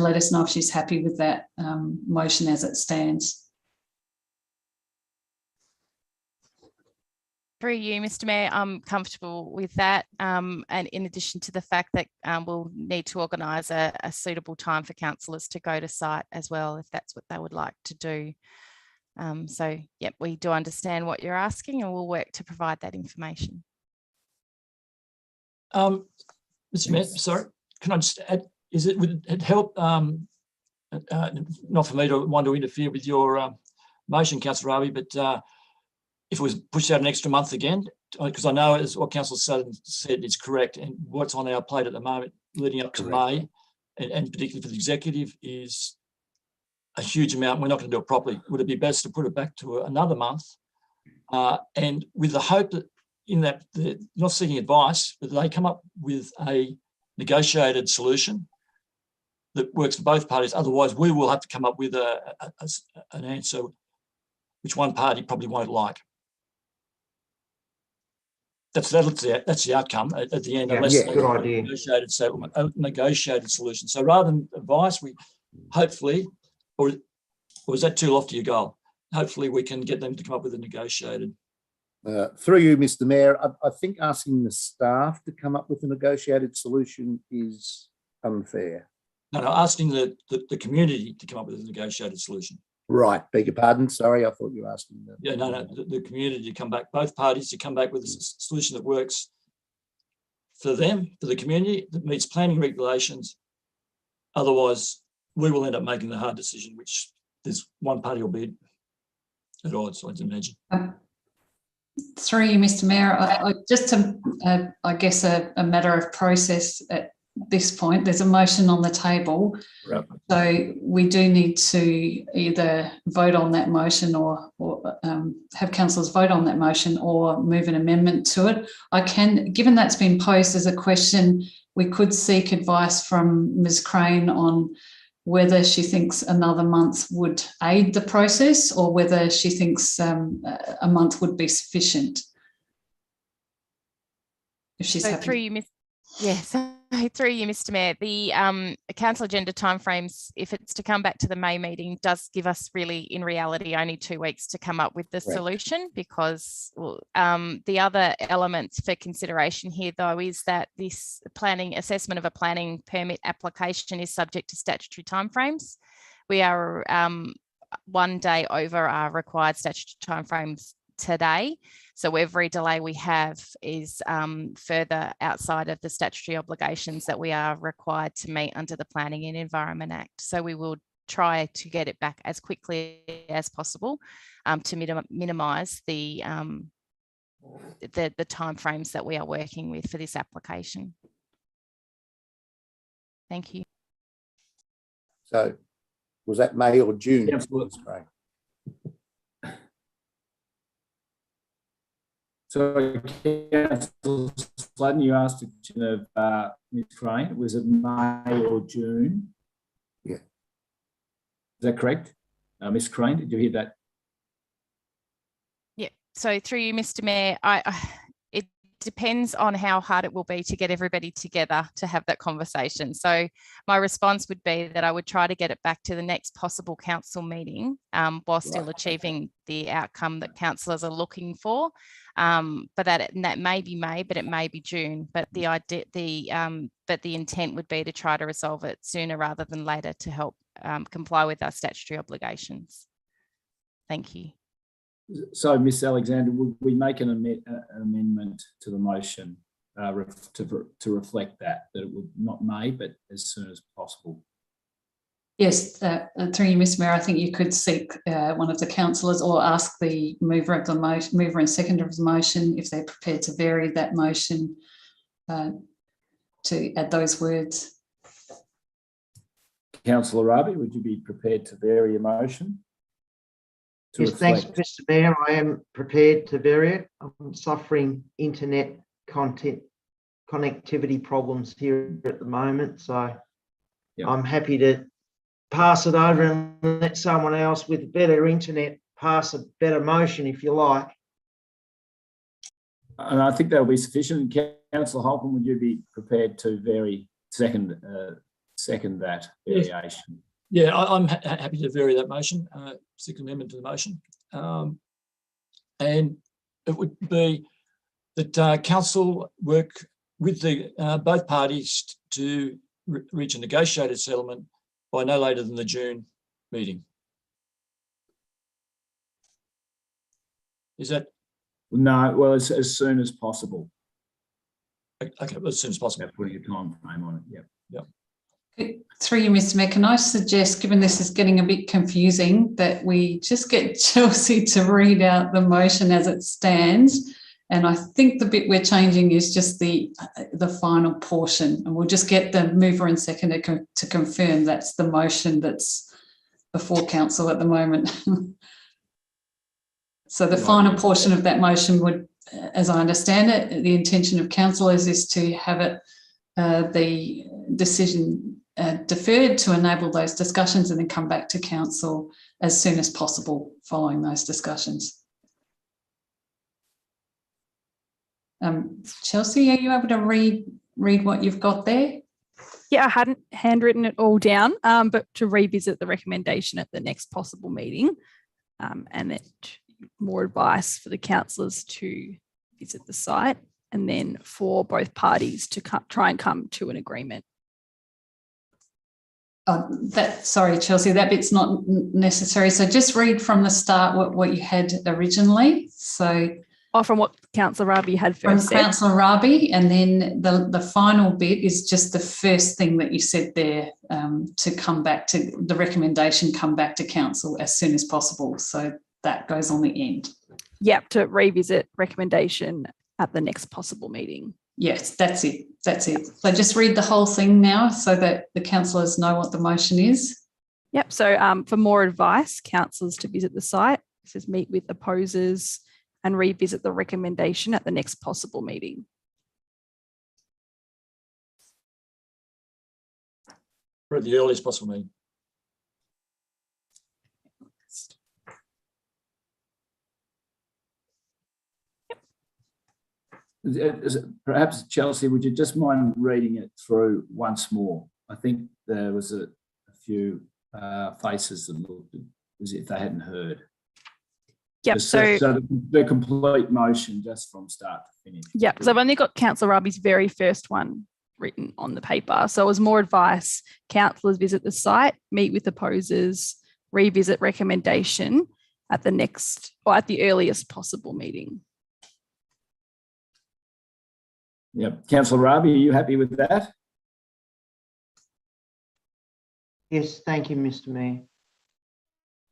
let us know if she's happy with that motion as it stands. Through you, Mr. Mayor, I'm comfortable with that. And in addition to the fact that we'll need to organise a suitable time for councillors to go to site as well, if that's what they would like to do. So, yep, we do understand what you're asking and we'll work to provide that information. Mr. Mayor, sorry, can I just add, would it help, not for me to want to interfere with your motion, Councillor Raby, but if it was pushed out an extra month again, because I know as what Councillor Sutton said is correct, and what's on our plate at the moment leading up to May, and particularly for the executive, is a huge amount. We're not going to do it properly. Would it be best to put it back to another month? And with the hope that in that they're not seeking advice, but they come up with a negotiated solution that works for both parties. Otherwise, we will have to come up with an answer which one party probably won't like. That's the outcome at the end, unless yeah, good idea. A negotiated solution. So rather than advice, we hopefully, or is that too lofty a goal? Hopefully we can get them to come up with a negotiated. Through you, Mr. Mayor, I think asking the staff to come up with a negotiated solution is unfair. No, asking the community to come up with a negotiated solution. Right, beg your pardon. Sorry, I thought you were asking that. Yeah, no, the community to come back, both parties to come back with a solution that works for them, for the community, that meets planning regulations. Otherwise, we will end up making the hard decision, which there's one party will be at odds, I'd imagine. Through you, Mr. Mayor, I guess a matter of process at this point. There's a motion on the table, right. So we do need to either vote on that motion or have councillors vote on that motion or move an amendment to it. Given that's been posed as a question, we could seek advice from Ms. Crane on whether she thinks another month would aid the process or whether she thinks a month would be sufficient. If she's happy. Through you, through you, Mr. Mayor, the council agenda timeframes, if it's to come back to the May meeting, does give us really, in reality, only 2 weeks to come up with the solution, because the other elements for consideration here, though, is that this planning assessment of a planning permit application is subject to statutory timeframes. We are 1 day over our required statutory timeframes today. So every delay we have is further outside of the statutory obligations that we are required to meet under the Planning and Environment Act. So we will try to get it back as quickly as possible to minimise the timeframes that we are working with for this application. Thank you. So was that May or June? Yes, so, Councillor Sladden, you asked a question of Ms. Crane. Was it May or June? Yeah. Is that correct? Ms. Crane, did you hear that? Yeah. So through you, Mr. Mayor, it depends on how hard it will be to get everybody together to have that conversation. So my response would be that I would try to get it back to the next possible council meeting while still achieving the outcome that councillors are looking for. But that may be May, but it may be June. But the intent would be to try to resolve it sooner rather than later to help comply with our statutory obligations. Thank you. So, Ms. Alexander, would we make an amendment to the motion to reflect that it would not May, but as soon as possible? Yes, through you, Mr. Mayor, I think you could seek one of the councillors or ask the mover of the mover and seconder of the motion if they're prepared to vary that motion to add those words. Councillor Raby, would you be prepared to vary your motion? Yes, thanks, Mr. Mayor. I am prepared to vary it. I'm suffering internet connectivity problems here at the moment, so I'm happy to pass it over and let someone else with better internet pass a better motion, if you like. And I think that'll be sufficient. Councillor Holcomb, would you be prepared to second that variation? Yeah, I'm happy to vary that motion, Sixth Amendment to the motion. And it would be that council work with the both parties to reach a negotiated settlement by no later than the June meeting. Is that? No, well, as soon as possible. Okay, well, as soon as possible. Putting a time frame on it, yeah. Through you, Mr. Mayor, can I suggest, given this is getting a bit confusing, that we just get Chelsea to read out the motion as it stands. And I think the bit we're changing is just the final portion, and we'll just get the mover and seconder to confirm that's the motion that's before council at the moment. So the final portion of that motion would, as I understand it, the intention of council is to have it, the decision deferred to enable those discussions, and then come back to council as soon as possible following those discussions. Chelsea, are you able to read what you've got there? Yeah, I hadn't handwritten it all down, but to revisit the recommendation at the next possible meeting, and that more advice for the councillors to visit the site, and then for both parties to try and come to an agreement. Sorry, Chelsea, that bit's not necessary. So just read from the start what you had originally. So, from what Councillor Raby had first said. From Councillor Raby, and then the final bit is just the first thing that you said there, to come back to the recommendation, come back to council as soon as possible. So that goes on the end. Yep, to revisit recommendation at the next possible meeting. Yes, that's it. That's it. So just read the whole thing now so that the councillors know what the motion is. Yep. So for more advice, councillors to visit the site. It says meet with opposers and revisit the recommendation at the next possible meeting. Or at the earliest possible meeting. Perhaps, Chelsea, would you just mind reading it through once more? I think there was a few faces that looked as if they hadn't heard. Yep. So the complete motion just from start to finish. Yep. So I've only got Councillor Raby's very first one written on the paper. So it was more advice. Councillors visit the site, meet with opposers, revisit recommendation at the next or at the earliest possible meeting. Yep. Councillor Raby, are you happy with that? Yes, thank you, Mr. Mayor.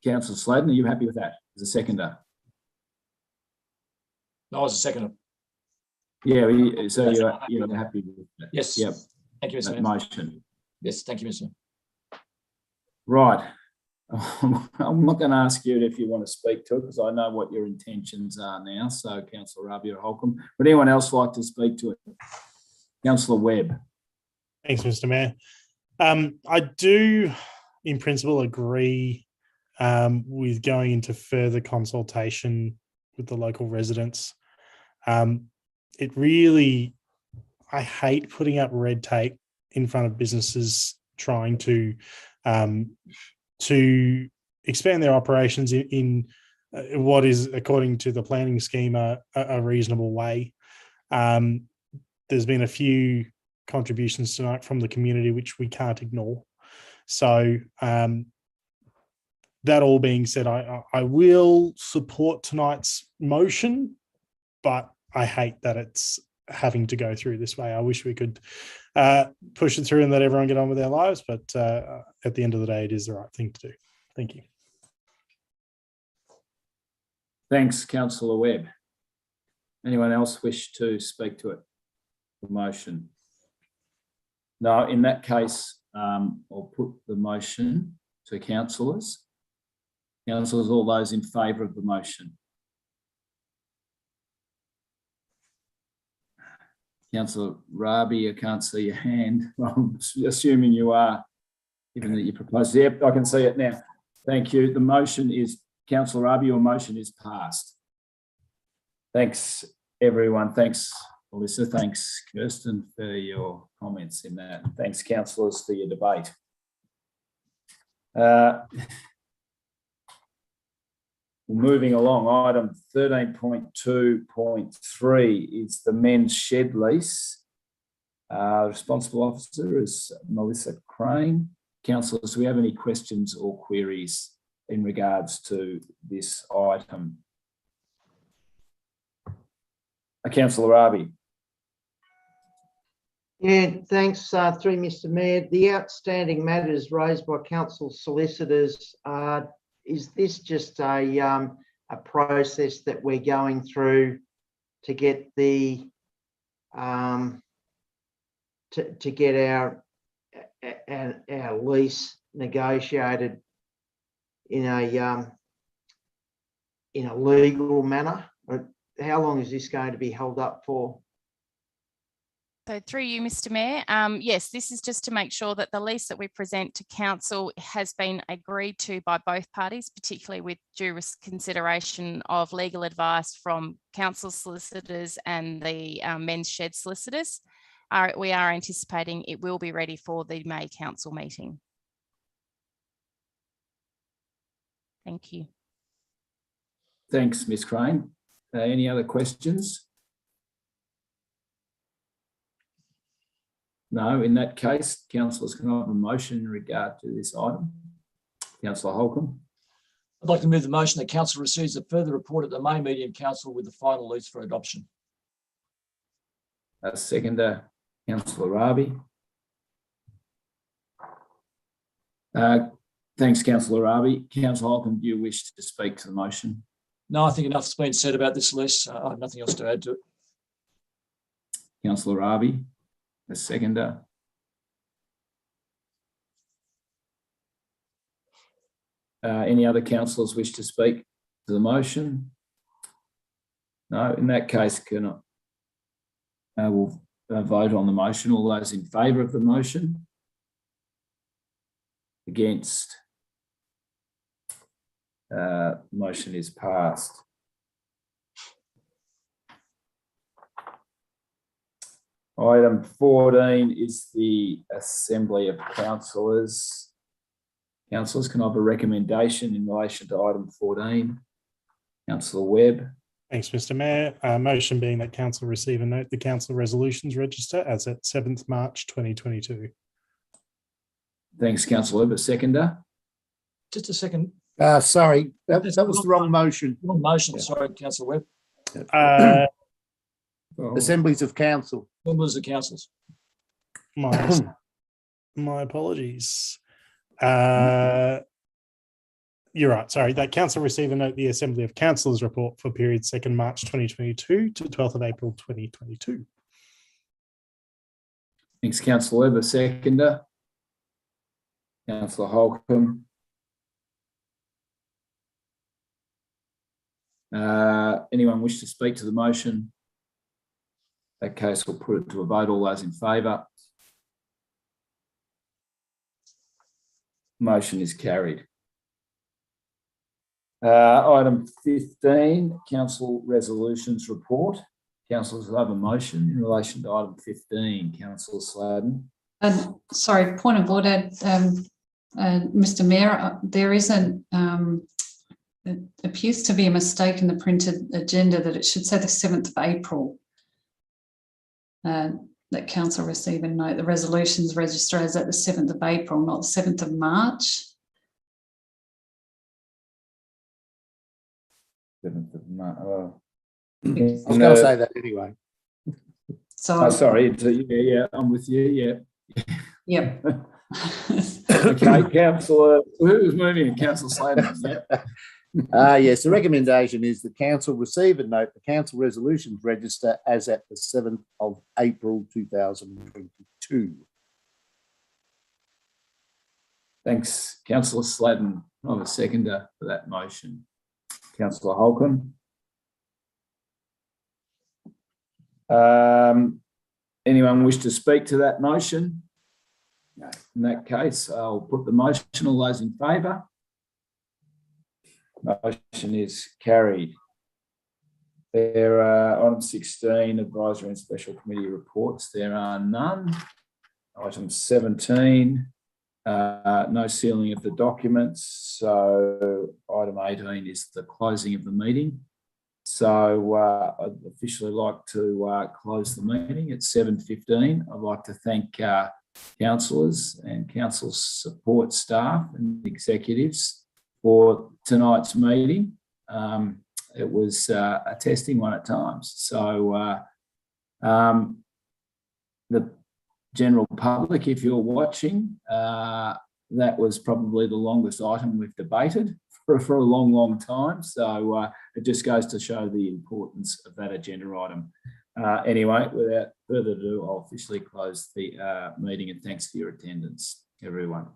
Councillor Sladen, are you happy with that as a seconder? No, as a seconder. Yeah, so you're happy with that? Yes. Yep. Thank you, Mr. Mayor. Motion. Yes, thank you, Mr. Right. I'm not going to ask you if you want to speak to it because I know what your intentions are now. So, Councillor Raby or Holcomb, would anyone else like to speak to it? Councillor Webb. Thanks, Mr. Mayor. I do, in principle, agree with going into further consultation with the local residents. It really, I hate putting up red tape in front of businesses trying to expand their operations in what is, according to the planning scheme, a reasonable way. There's been a few contributions tonight from the community which we can't ignore. So that all being said, I will support tonight's motion, but I hate that it's having to go through this way. I wish we could push it through and let everyone get on with their lives, but at the end of the day, it is the right thing to do. Thank you. Thanks, Councillor Webb. Anyone else wish to speak to it? The motion? No, in that case, I'll put the motion to councillors. Councillors, all those in favour of the motion? Councillor Raby, I can't see your hand. I'm assuming you are, given that you proposed. Yep, I can see it now. Thank you. The motion is, Councillor Raby, your motion is passed. Thanks, everyone. Thanks, Melissa. Thanks, Kirsten, for your comments in that. Thanks, councillors, for your debate. Moving along, item 13.2.3 is the men's shed lease. Responsible officer is Melissa Crane. Councillors, do we have any questions or queries in regards to this item? Councillor Arabi. Yeah, thanks, through Mr. Mayor. The outstanding matters raised by council solicitors, is this just a process that we're going through to get the to get our lease negotiated in a legal manner? How long is this going to be held up for? So through you, Mr. Mayor, yes, this is just to make sure that the lease that we present to council has been agreed to by both parties, particularly with due consideration of legal advice from council solicitors and the men's shed solicitors. We are anticipating it will be ready for the May council meeting. Thank you. Thanks, Ms. Crane. Any other questions? No, in that case, councillors can I have a motion in regard to this item? Councillor Holcomb. I'd like to move the motion that council receives a further report at the May meeting of council with the final lease for adoption. Seconder, Councillor Arabi. Thanks, Councillor Arabi. Councillor Holcomb, do you wish to speak to the motion? No, I think enough's been said about this lease. I have nothing else to add to it. Councillor Arabi, a seconder. Any other councillors wish to speak to the motion? No, in that case, we'll vote on the motion. All those in favour of the motion? Against? Motion is passed. Item 14 is the Assembly of Councillors. Councillors, can I have a recommendation in relation to item 14? Councillor Webb. Thanks, Mr. Mayor. Motion being that council receive and note the council resolutions register as at 7th March 2022. Thanks, Councillor Webb. A seconder? Just a second. Sorry, that was the wrong motion. Wrong motion, sorry, Councillor Webb. Assemblies of Council. Members of councils. My apologies. You're right, sorry. That council receive and note the Assembly of Councillors report for period 2nd March 2022 to 12th of April 2022. Thanks, Councillor Webb. A seconder? Councillor Holcomb. Anyone wish to speak to the motion? In that case, we'll put it to a vote. All those in favour? Motion is carried. Item 15, Council Resolutions Report. Councillors will have a motion in relation to item 15. Councillor Sladen. Sorry, point of order, Mr. Mayor, there isn't, it appears to be a mistake in the printed agenda that it should say the 7th of April. That council receive and note the resolutions register as at the 7th of April, not the 7th of March. 7th of March. I was going to say that anyway. Sorry, yeah, I'm with you, yeah. Yep. Okay, Councillor, who's moving? Councillor Sladen. Yes, the recommendation is the council receive and note the council resolutions register as at the 7th of April 2022. Thanks, Councillor Sladen. I have a seconder for that motion. Councillor Holcomb. Anyone wish to speak to that motion? No. In that case, I'll put the motion. All those in favour? Motion is carried. There are item 16, advisory and special committee reports. There are none. Item 17, no sealing of the documents. So item 18 is the closing of the meeting. So I'd officially like to close the meeting at 7:15. I'd like to thank councillors and council support staff and executives for tonight's meeting. It was a testing one at times. So the general public, if you're watching, that was probably the longest item we've debated for a long, long time. So it just goes to show the importance of that agenda item. Anyway, without further ado, I'll officially close the meeting, and thanks for your attendance, everyone.